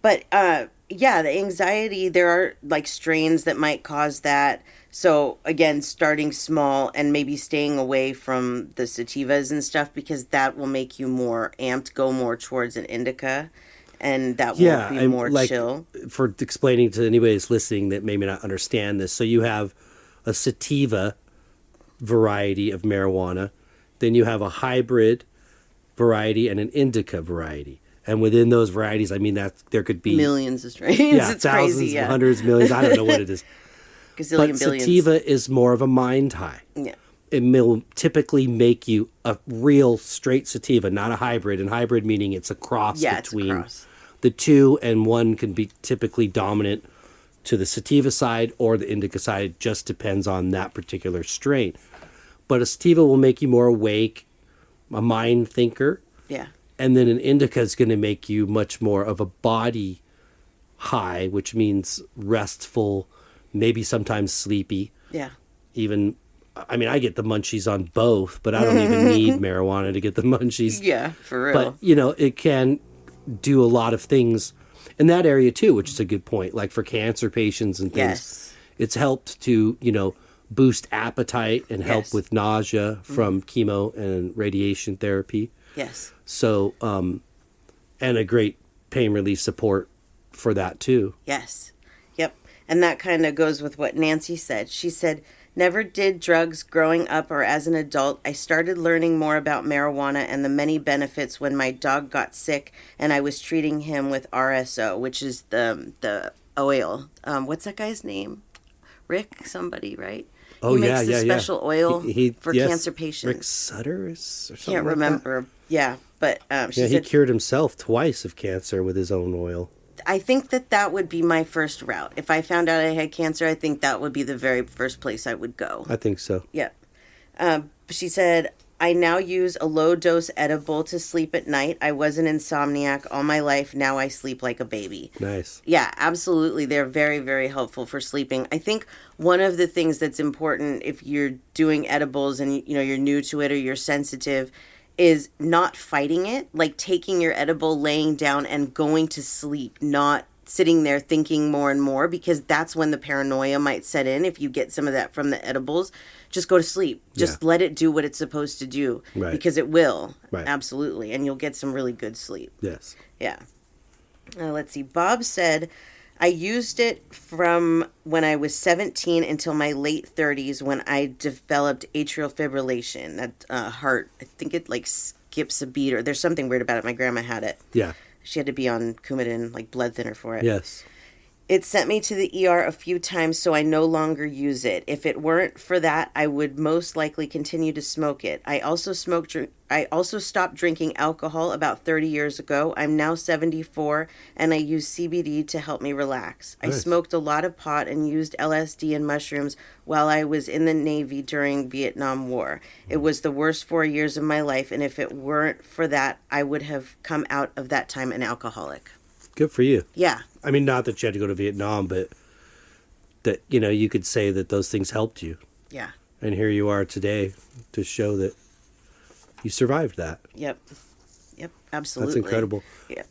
But the anxiety, there are like strains that might cause that. So again, starting small and maybe staying away from the sativas and stuff, because that will make you more amped, go more towards an indica. and that will be more like, chill. For explaining to anybody that's listening that may not understand this, so you have a sativa variety of marijuana, then you have a hybrid variety and an indica variety. And within those varieties, I mean, that there could be millions of strains. Yeah, It's thousands, crazy. Yeah. hundreds, millions. I don't know what it is. Gazillion But billions. sativa is more of a mind high. Yeah. It will typically make you a real straight sativa, not a hybrid. And hybrid meaning it's a cross between it's a cross. the two, and one can be typically dominant to the sativa side or the indica side. It just depends on that particular strain. But a sativa will make you more awake, a mind thinker. Yeah. And then an indica is going to make you much more of a body high, which means restful, maybe sometimes sleepy. Yeah. Even, I mean, I get the munchies on both, but I don't even need marijuana to get the munchies. Yeah, for real. But, you know, it can do a lot of things in that area too, which is a good point. Like for cancer patients and things, Yes. it's helped to, you know, boost appetite and help Yes. with nausea from chemo and radiation therapy. Yes. So, and a great pain relief support for that too. Yes. Yep. And that kind of goes with what Nancy said. She said, never did drugs growing up or as an adult. I started learning more about marijuana and the many benefits when my dog got sick and I was treating him with RSO, which is the oil. What's that guy's name? Rick somebody, right? Oh, he makes yeah, the special oil for yes, cancer patients. Rick Sutter or something Can't like remember. Yeah, but she Yeah, he said, cured himself twice of cancer with his own oil. I think that would be my first route. If I found out I had cancer, I think that would be the very first place I would go. I think so. Yeah. She said, I now use a low-dose edible to sleep at night. I was an insomniac all my life. Now I sleep like a baby. Nice. Yeah, absolutely. They're very, very helpful for sleeping. I think one of the things that's important if you're doing edibles and, you know, you're new to it or you're sensitive is not fighting it, like taking your edible, laying down and going to sleep, not sitting there thinking more and more, because that's when the paranoia might set in. If you get some of that from the edibles, just go to sleep. Just let it do what it's supposed to do, Right. because it will. Right. Absolutely. And you'll get some really good sleep. Yes. Yeah. Let's see. Bob said, I used it from when I was 17 until my late 30s when I developed atrial fibrillation. That heart, I think it like skips a beat, or there's something weird about it. My grandma had it. Yeah. She had to be on Coumadin, like blood thinner for it. Yes. It sent me to the ER a few times, so I no longer use it. If it weren't for that, I would most likely continue to smoke it. I also stopped drinking alcohol about 30 years ago. I'm now 74, and I use CBD to help me relax. Nice. I smoked a lot of pot and used LSD and mushrooms while I was in the Navy during Vietnam War. It was the worst 4 years of my life, and if it weren't for that, I would have come out of that time an alcoholic. Good for you. Yeah. I mean, not that you had to go to Vietnam, but that, you know, you could say that those things helped you. Yeah. And here you are today to show that you survived that. Yep. Absolutely. That's incredible. Yeah.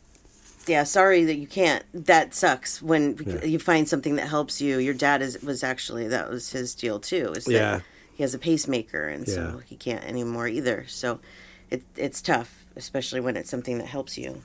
Yeah. Sorry that you can't. That sucks when you find something that helps you. Your dad that was his deal too. Is that he has a pacemaker, and so he can't anymore either. So it's tough, especially when it's something that helps you.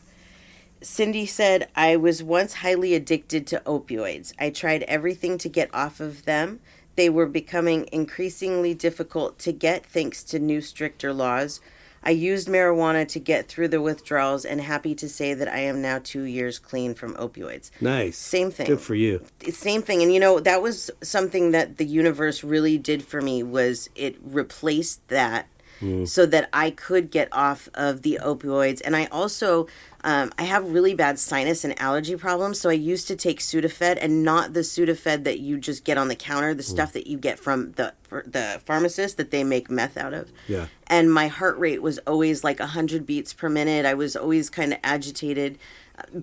Cindy said, I was once highly addicted to opioids. I tried everything to get off of them. They were becoming increasingly difficult to get thanks to new stricter laws. I used marijuana to get through the withdrawals and happy to say that I am now 2 years clean from opioids. Nice. Same thing. Good for you. Same thing. And, you know, that was something that the universe really did for me was it replaced that so that I could get off of the opioids. And I also, I have really bad sinus and allergy problems. So I used to take Sudafed, and not the Sudafed that you just get on the counter, the stuff that you get from the pharmacist that they make meth out of. Yeah. And my heart rate was always like 100 beats per minute. I was always kind of agitated.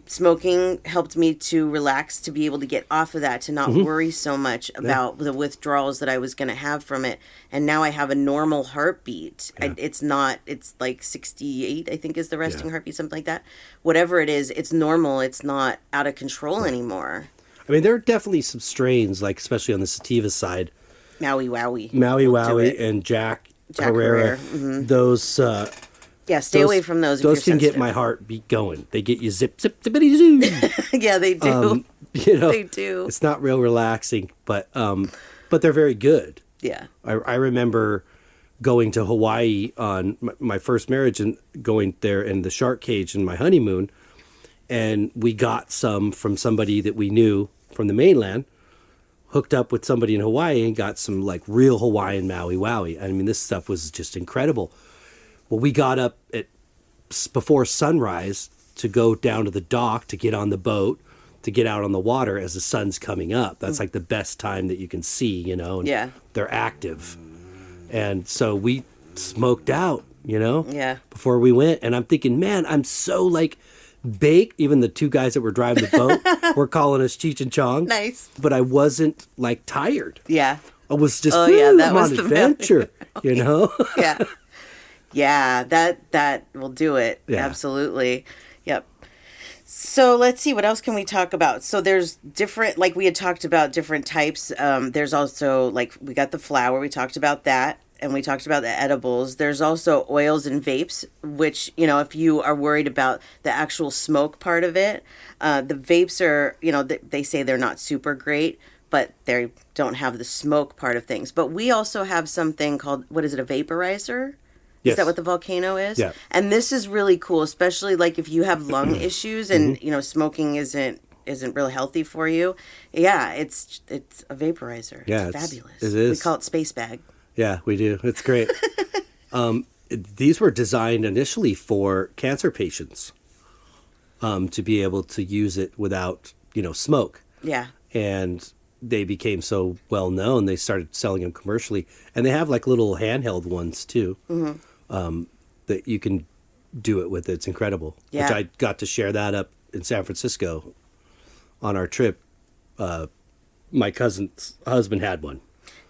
Smoking helped me to relax, to be able to get off of that, to not worry so much about the withdrawals that I was going to have from it. And now I have a normal heartbeat. Yeah. It's like 68, I think is the resting heartbeat, something like that. Whatever it is, it's normal. It's not out of control anymore. I mean, there are definitely some strains, like especially on the sativa side. Maui Wowie. Maui We'll do Wowie it. and Jack Jack Herrera. Herrera. Those Yeah, stay away from those. Those if you're can get sensitive. my heartbeat going. They get you zip, zip, zippity zoo. Yeah, they do. They do. It's not real relaxing, but they're very good. Yeah. I remember going to Hawaii on my first marriage and going there in the shark cage in my honeymoon, and we got some from somebody that we knew from the mainland, hooked up with somebody in Hawaii and got some like real Hawaiian Maui Wowie. I mean, this stuff was just incredible. Well, we got up before sunrise to go down to the dock to get on the boat, to get out on the water as the sun's coming up. That's like the best time that you can see, and Yeah. they're active. And so we smoked out, Yeah. before we went. And I'm thinking, man, I'm so like baked. Even the two guys that were driving the boat were calling us Cheech and Chong. Nice. But I wasn't like tired. Yeah. I was just, Oh, yeah, that I'm was on the adventure, Yeah. Yeah, that will do it. Yeah. Absolutely. Yep. So let's see, what else can we talk about? So there's different, like we had talked about different types. There's also, like, we got the flour, we talked about that, and we talked about the edibles. There's also oils and vapes, which, if you are worried about the actual smoke part of it, the vapes are, they say they're not super great, but they don't have the smoke part of things. But we also have something called, what is it, a vaporizer? Yes. Is that what the Volcano is? Yeah. And this is really cool, especially like if you have lung issues and smoking isn't really healthy for you. Yeah, it's a vaporizer. Yeah, it's fabulous. it is. We call it Space Bag. Yeah, we do. It's great. These were designed initially for cancer patients, to be able to use it without, smoke. Yeah. And they became so well known, they started selling them commercially. And they have like little handheld ones too, that you can do it with. It's incredible. Yeah. Which I got to share that up in San Francisco on our trip. My cousin's husband had one.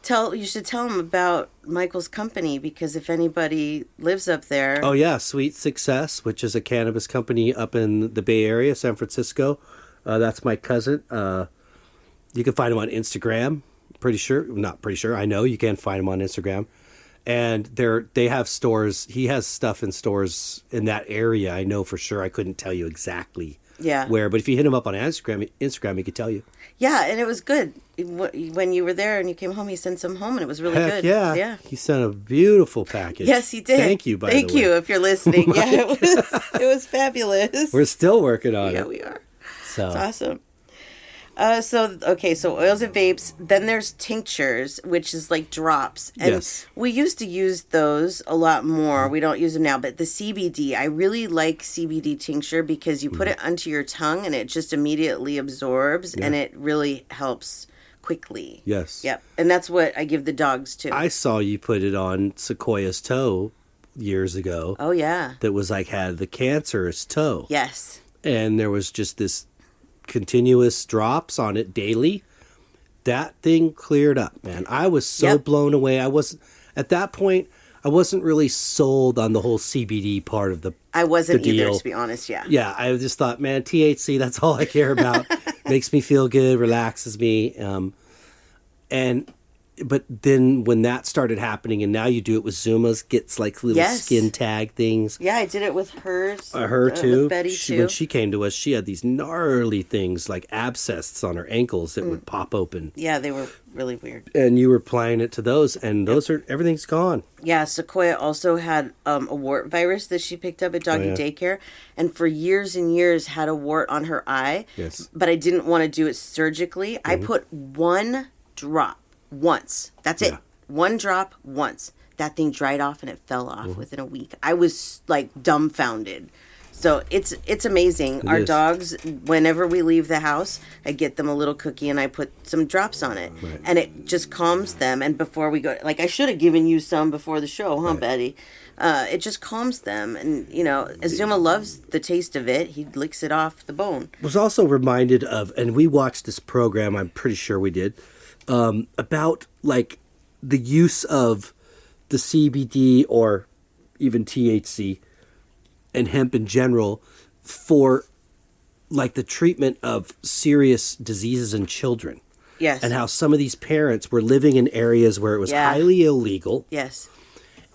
You should tell them about Michael's company, because if anybody lives up there. Oh yeah, Sweet Success, which is a cannabis company up in the Bay Area, San Francisco. That's my cousin. You can find him on Instagram. I know you can find him on Instagram. And they have stores. He has stuff in stores in that area. I know for sure. I couldn't tell you exactly where, but if you hit him up on Instagram, he could tell you. Yeah, and it was good. When you were there and you came home, he sent some home, and it was really Heck good. yeah. Yeah. He sent a beautiful package. Yes, he did. Thank you, by the way. Thank you if you're listening. Yeah, it was fabulous. We're still working on it. Yeah, we are. So. It's awesome. So oils and vapes. Then there's tinctures, which is like drops. And Yes. we used to use those a lot more. We don't use them now. But the CBD, I really like CBD tincture because you put it onto your tongue and it just immediately absorbs and it really helps quickly. Yes. Yep. And that's what I give the dogs too. I saw you put it on Sequoia's toe years ago. Oh, yeah. That was like had the cancerous toe. Yes. And there was just this continuous drops on it daily. That thing cleared up, man. I was so blown away. At that point, I wasn't really sold on the whole CBD part of the I wasn't the either, deal. to be honest. Yeah. Yeah, I just thought, man, THC, that's all I care about. Makes me feel good, relaxes me. But then when that started happening, and now you do it with Zuma's, gets like little skin tag things. Yeah, I did it with hers. Her too. With Betty too. When she came to us, she had these gnarly things like abscesses on her ankles that would pop open. Yeah, they were really weird. And you were applying it to those, and everything's gone. Yeah, Sequoia also had a wart virus that she picked up at doggy daycare, and for years and years had a wart on her eye. Yes. But I didn't want to do it surgically. I put one drop once. That's it. One drop once. That thing dried off and it fell off within a week. I was like dumbfounded. So it's amazing. Our dogs, whenever we leave the house, I get them a little cookie and I put some drops on it. Right. And it just calms them. And before we go, like I should have given you some before the show, huh, Betty? It just calms them. And, Azuma loves the taste of it. He licks it off the bone. I was also reminded of, and we watched this program, I'm pretty sure we did, about like the use of the CBD or even THC and hemp in general for like the treatment of serious diseases in children. Yes. And how some of these parents were living in areas where it was highly illegal. Yes.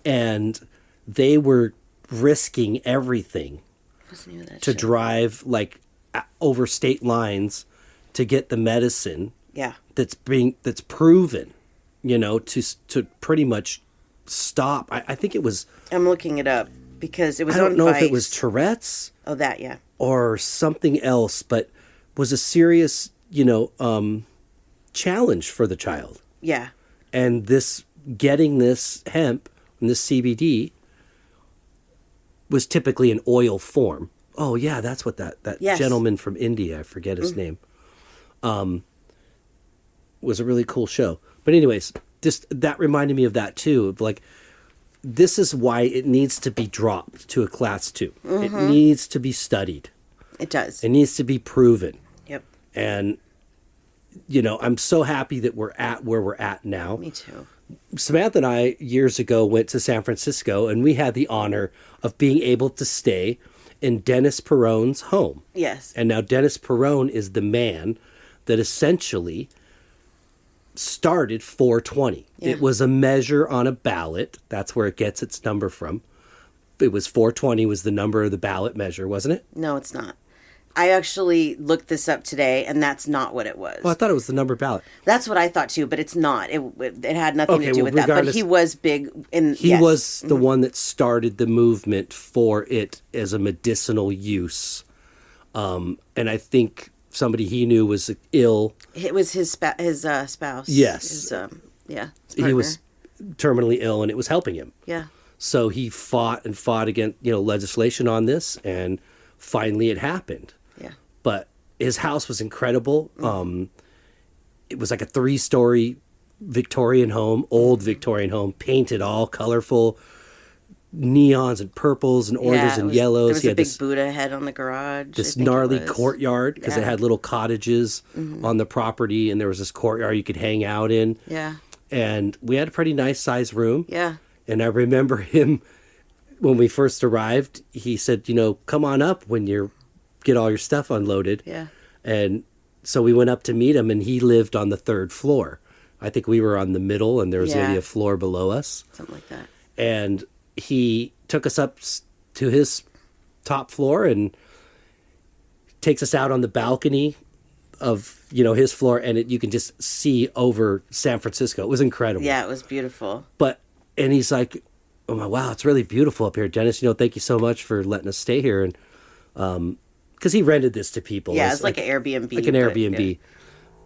And they were risking everything What's the name of that to show? drive like over state lines to get the medicine Yeah. that's proven, to pretty much stop. I think it was, I'm looking it up because it was I don't on know if it Vice. was Tourette's Oh, that, yeah. or something else, but was a serious, challenge for the child. Yeah. And getting this hemp and this CBD was typically an oil form. Oh yeah, that's what that Yes. gentleman from India, I forget his name, was a really cool show. But anyways, just that reminded me of that too. Of like, this is why it needs to be dropped to a class 2. It needs to be studied. It does. It needs to be proven. Yep. And I'm so happy that we're at where we're at now. Me too. Samantha and I, years ago, went to San Francisco, and we had the honor of being able to stay in Dennis Peron's home. Yes. And now Dennis Peron is the man that essentially started 420. Yeah. It was a measure on a ballot. That's where it gets its number from. It was 420 was the number of the ballot measure, wasn't it? No, it's not. I actually looked this up today, and that's not what it was. Well, I thought it was the number ballot. That's what I thought too, but it's not. It had nothing Okay, to do well, with that. But regardless- he was big in. He yes. was the one that started the movement for it as a medicinal use. And I think somebody he knew was ill. It was his spouse. Yes. His, yeah. his He was terminally ill, and it was helping him. Yeah. So he fought against, legislation on this, and finally it happened. Yeah. But his house was incredible. It was like a 3-story Victorian home, old Victorian home, painted all colorful, neons and purples and oranges and yellows. There was He a had big this, Buddha head on the garage. this I think it gnarly was. courtyard because it Yeah. had little cottages on the property, and there was this courtyard you could hang out in. Yeah. And we had a pretty nice sized room. Yeah. And I remember him when we first arrived, he said, come on up when you get all your stuff unloaded. Yeah. And so we went up to meet him, and he lived on the 3rd floor. I think we were on the middle, and there was Yeah. maybe a floor below us. Something like that. And he took us up to his top floor and takes us out on the balcony of, his floor, and you can just see over San Francisco. It was incredible. Yeah, it was beautiful. And he's like, oh my, wow, it's really beautiful up here, Dennis. Thank you so much for letting us stay here. And because he rented this to people. Yeah, it's like an Airbnb. Like an Airbnb.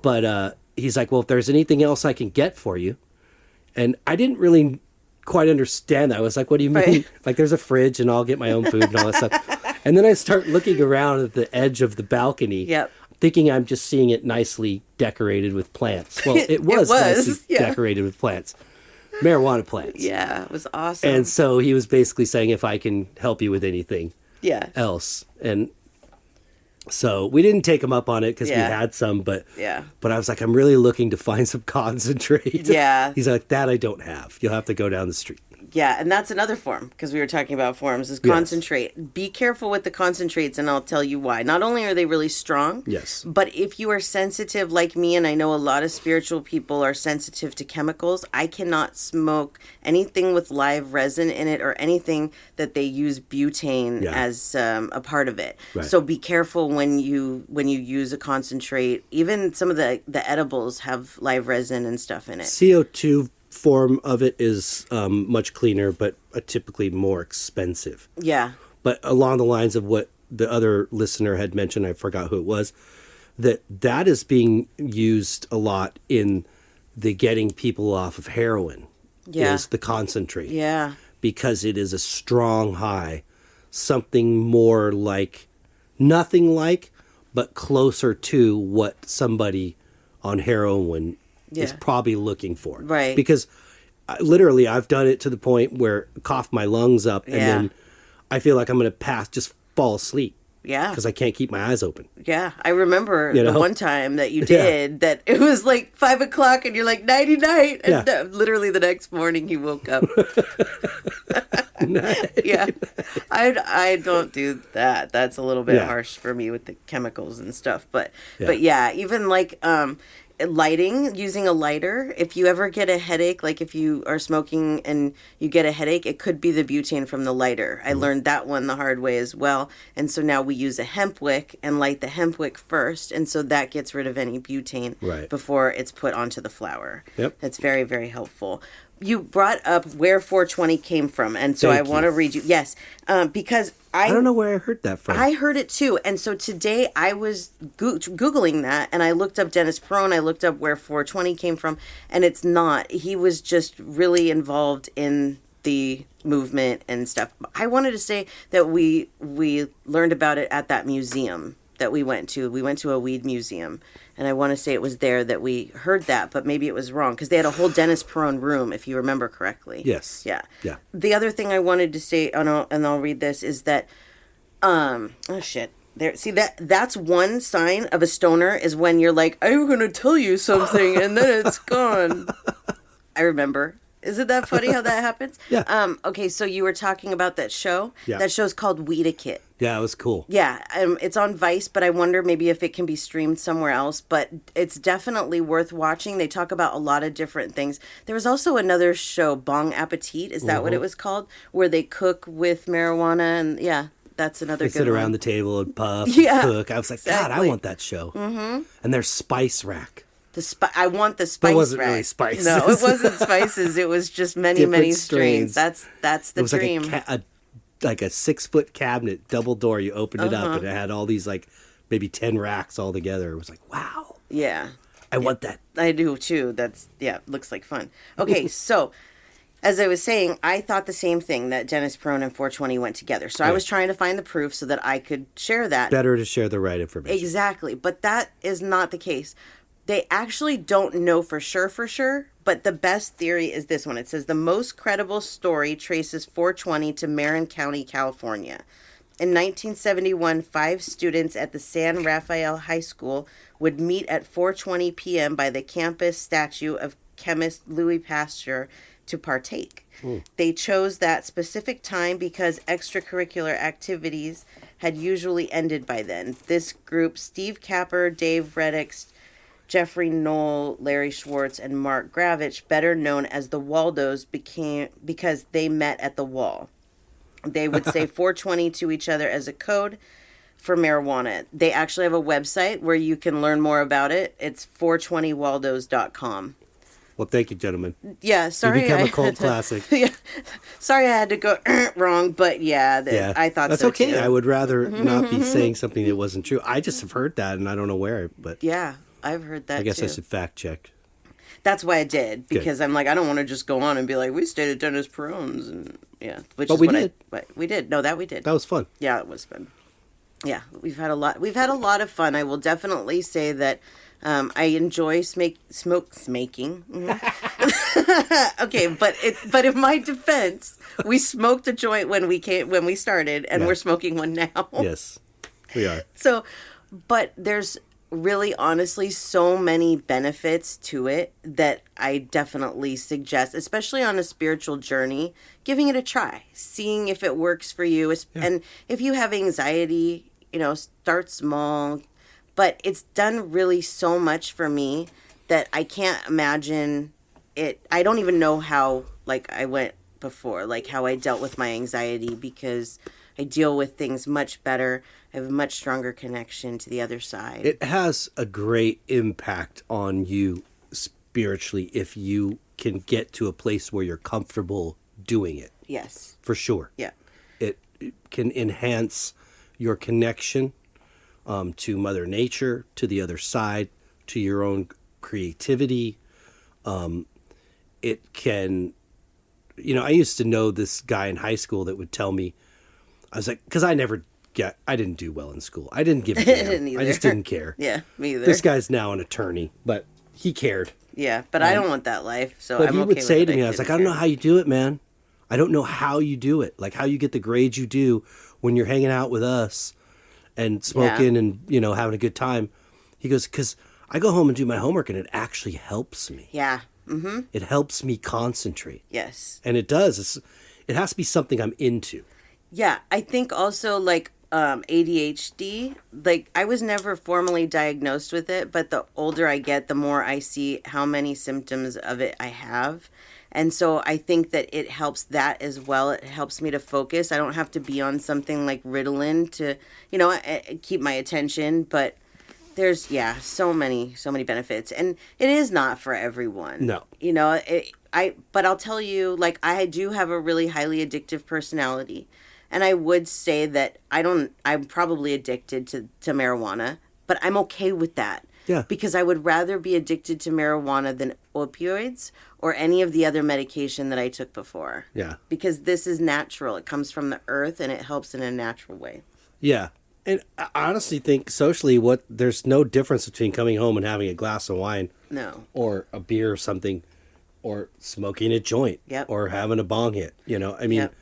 But he's like, well, if there's anything else I can get for you. And I didn't really quite understand that. I was like, what do you mean? Right. Like, there's a fridge and I'll get my own food and all that stuff. And then I start looking around at the edge of the balcony. Yep. Thinking I'm just seeing it nicely decorated with plants. Well, it was, nicely yeah. decorated with plants. Marijuana plants. Yeah, it was awesome. And so he was basically saying if I can help you with anything yeah. else. And so we didn't take him up on it because we Yeah. had some, but Yeah. I was like, I'm really looking to find some concentrate. Yeah. He's like, that I don't have. You'll have to go down the street. Yeah, and that's another form, because we were talking about forms, is Yes. concentrate. Be careful with the concentrates, and I'll tell you why. Not only are they really strong, Yes. but if you are sensitive like me, and I know a lot of spiritual people are sensitive to chemicals, I cannot smoke anything with live resin in it or anything that they use butane Yeah. as a part of it. Right. So be careful when you use a concentrate. Even some of the edibles have live resin and stuff in it. CO2 form of it is much cleaner, but typically more expensive. Yeah. But along the lines of what the other listener had mentioned, I forgot who it was, that is being used a lot in the getting people off of heroin. Yeah. Is the concentrate. Yeah. Because it is a strong high, something more like, nothing like, but closer to what somebody on heroin is Yeah. probably looking for. Right. Because literally I've done it to the point where cough my lungs up and Yeah. then I feel like I'm going to just fall asleep Yeah. because I can't keep my eyes open. Yeah, I remember You the know? one time that you did that it was like 5 o'clock and you're like nighty night, and Yeah. literally the next morning he woke up. Yeah, I don't do that. That's a little bit Yeah. harsh for me with the chemicals and stuff. But Yeah. but yeah, even like lighting, using a lighter. If you ever get a headache, like if you are smoking and you get a headache, it could be the butane from the lighter. I learned that one the hard way as well. And so now we use a hemp wick and light the hemp wick first. And so that gets rid of any butane before it's put onto the flower. Yep. That's very, very helpful. You brought up where 420 came from. And so Thank I want to read you. Yes. Because I don't know where I heard that from. I heard it too. And so today I was Googling that, and I looked up Dennis Perone. I looked up where 420 came from, and it's not. He was just really involved in the movement and stuff. I wanted to say that we learned about it at that museum that we went to. We went to a weed museum, and I want to say it was there that we heard that, but maybe it was wrong because they had a whole Dennis Perone room, if you remember correctly. Yes. Yeah. Yeah. The other thing I wanted to say, and I'll read this, is that, oh shit. There, see that's one sign of a stoner is when you're like, I'm gonna tell you something, and then it's gone. I remember. Isn't that funny how that happens? Yeah. Okay, so you were talking about that show. Yeah. That show's called Weedakit. Yeah, it was cool. Yeah, it's on Vice, but I wonder maybe if it can be streamed somewhere else. But it's definitely worth watching. They talk about a lot of different things. There was also another show, Bong Appetit. Is that what it was called? Where they cook with marijuana, and yeah, that's another good one. They sit around the table and puff and cook. I was like, God, I want that show. Mm-hmm. And their spice rack. I want the spice rack. It wasn't really spices. No, it wasn't spices. It was just many, many strains. That's the dream. It was like a 6-foot cabinet, double door. You open it up, and it had all these like maybe 10 racks all together. It was like, wow. Yeah. I want that. I do too. Looks like fun. Okay, so as I was saying, I thought the same thing, that Dennis Perone and 420 went together. So I was trying to find the proof so that I could share that. Better to share the right information. Exactly. But that is not the case. They actually don't know for sure, but the best theory is this one. It says the most credible story traces 420 to Marin County, California. In 1971, 5 students at the San Rafael High School would meet at 4:20 p.m. by the campus statue of chemist Louis Pasteur to partake. They chose that specific time because extracurricular activities had usually ended by then. This group, Steve Capper, Dave Reddick, Jeffrey Knoll, Larry Schwartz, and Mark Gravich, better known as the Waldos, became because they met at the wall. They would say 420 to each other as a code for marijuana. They actually have a website where you can learn more about it. It's 420waldos.com. Well, thank you, gentlemen. Yeah, sorry. You become a cult classic. Yeah, sorry I had to go wrong, but I thought that's so okay. too. I would rather not be saying something that wasn't true. I just have heard that, and I don't know where. But yeah, I've heard that. I guess too. I should fact check. That's why I did, because I'm like, I don't want to just go on and be like, we stayed at Dennis Perone's, and But we did. We did. No, that we did. That was fun. Yeah, it was fun. Yeah, we've had a lot of fun. I will definitely say that I enjoy smoking. Mm-hmm. Okay, but in my defense, we smoked a joint when we started, and we're smoking one now. Yes, we are. So, but there's really honestly so many benefits to it that I definitely suggest, especially on a spiritual journey, giving it a try, seeing if it works for you. And if you have anxiety, start small. But it's done really so much for me that I can't imagine it. I don't even know how I went before, how I dealt with my anxiety, because I deal with things much better. I have a much stronger connection to the other side. It has a great impact on you spiritually if you can get to a place where you're comfortable doing it. Yes. For sure. Yeah. It can enhance your connection to Mother Nature, to the other side, to your own creativity. It can, I used to know this guy in high school that would tell me, I was like, because I didn't do well in school. I didn't give a damn. I just didn't care. Yeah, me either. This guy's now an attorney, but he cared. Yeah, but I don't want that life, so but I'm he okay would with say it. to me, I was like, I don't know how you do it, man. I don't know how you do it. How you get the grades you do when you're hanging out with us and smoking and, having a good time. He goes, because I go home and do my homework and it actually helps me. Yeah. Mm-hmm. It helps me concentrate. Yes. And it does. It has to be something I'm into. Yeah, I think also ADHD. Like, I was never formally diagnosed with it, but the older I get, the more I see how many symptoms of it I have. And so I think that it helps that as well. It helps me to focus. I don't have to be on something like Ritalin to, keep my attention. But there's, so many benefits. And it is not for everyone. No. But I'll tell you, like, I do have a really highly addictive personality. And I would say that I'm probably addicted to marijuana, but I'm okay with that. Yeah. Because I would rather be addicted to marijuana than opioids or any of the other medication that I took before. Yeah. Because this is natural. It comes from the earth and it helps in a natural way. Yeah. And I honestly think socially there's no difference between coming home and having a glass of wine. No. Or a beer or something, or smoking a joint. Yep. Or having a bong hit. Yep.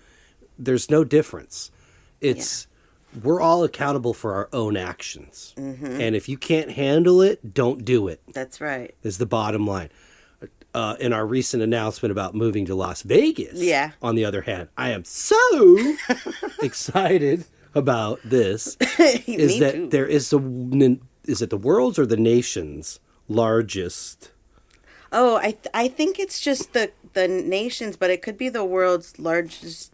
There's no difference. We're all accountable for our own actions. Mm-hmm. And if you can't handle it, don't do it. That's right. Is the bottom line. In our recent announcement about moving to Las Vegas, on the other hand, I am so excited about this. Is that too. There is is it the world's or the nation's largest? Oh, I think it's just the nation's, but it could be the world's largest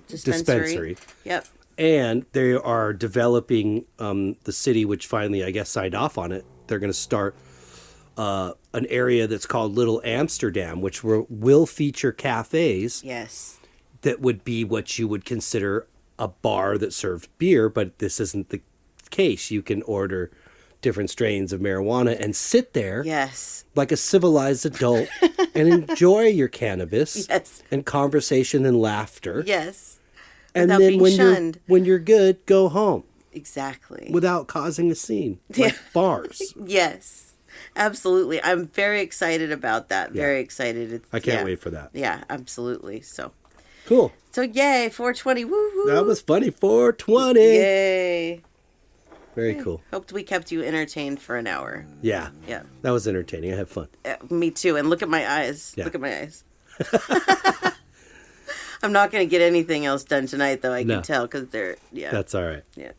dispensary. Yep. And they are developing the city, which finally, I guess, signed off on it. They're going to start an area that's called Little Amsterdam, which will feature cafes. Yes. That would be what you would consider a bar that served beer, but this isn't the case. You can order different strains of marijuana and sit there. Yes. Like a civilized adult and enjoy your cannabis. Yes. And conversation and laughter. Yes. And without then being shunned. When you're good, go home. Exactly. Without causing a scene. Like bars. Yes. Absolutely. I'm very excited about that. Very excited. I can't wait for that. Yeah, absolutely. So cool. So yay, 420. Woo woo. That was funny. 420. Yay. Very cool. Hoped we kept you entertained for an hour. Yeah. Yeah. That was entertaining. I had fun. Me too. And look at my eyes. Yeah. Look at my eyes. I'm not going to get anything else done tonight, though. I can tell because they're, That's all right. Yeah.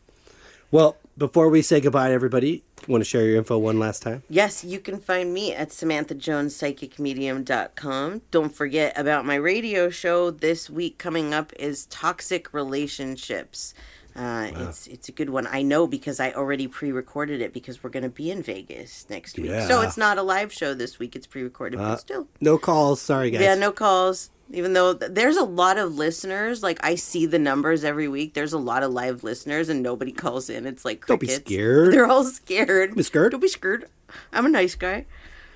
Well, before we say goodbye to everybody, want to share your info one last time? Yes, you can find me at SamanthaJonesPsychicMedium.com. Don't forget about my radio show. This week coming up is Toxic Relationships. Wow. It's a good one. I know because I already pre-recorded it because we're going to be in Vegas next week. Yeah. So it's not a live show this week. It's pre-recorded, but still. No calls. Sorry, guys. Yeah, no calls. Even though there's a lot of listeners, like I see the numbers every week. There's a lot of live listeners and nobody calls in. It's like crickets. Don't be scared. They're all scared. Don't be scared. Don't be scared. I'm a nice guy.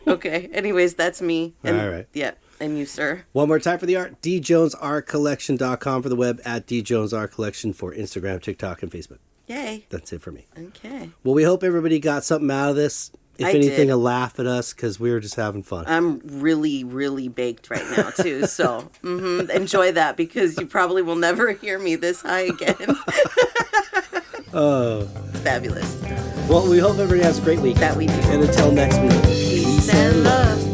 Okay. Anyways, that's me. And, all right. Yeah. And you, sir. One more time for the art. DJonesArtCollection.com for the web, at DJonesArtCollection for Instagram, TikTok, and Facebook. Yay. That's it for me. Okay. Well, we hope everybody got something out of this. If anything, a laugh at us because we were just having fun. I'm really, really baked right now, too. So enjoy that because you probably will never hear me this high again. Oh. Fabulous. Well, we hope everybody has a great week. That we do. And until next week. Peace and love.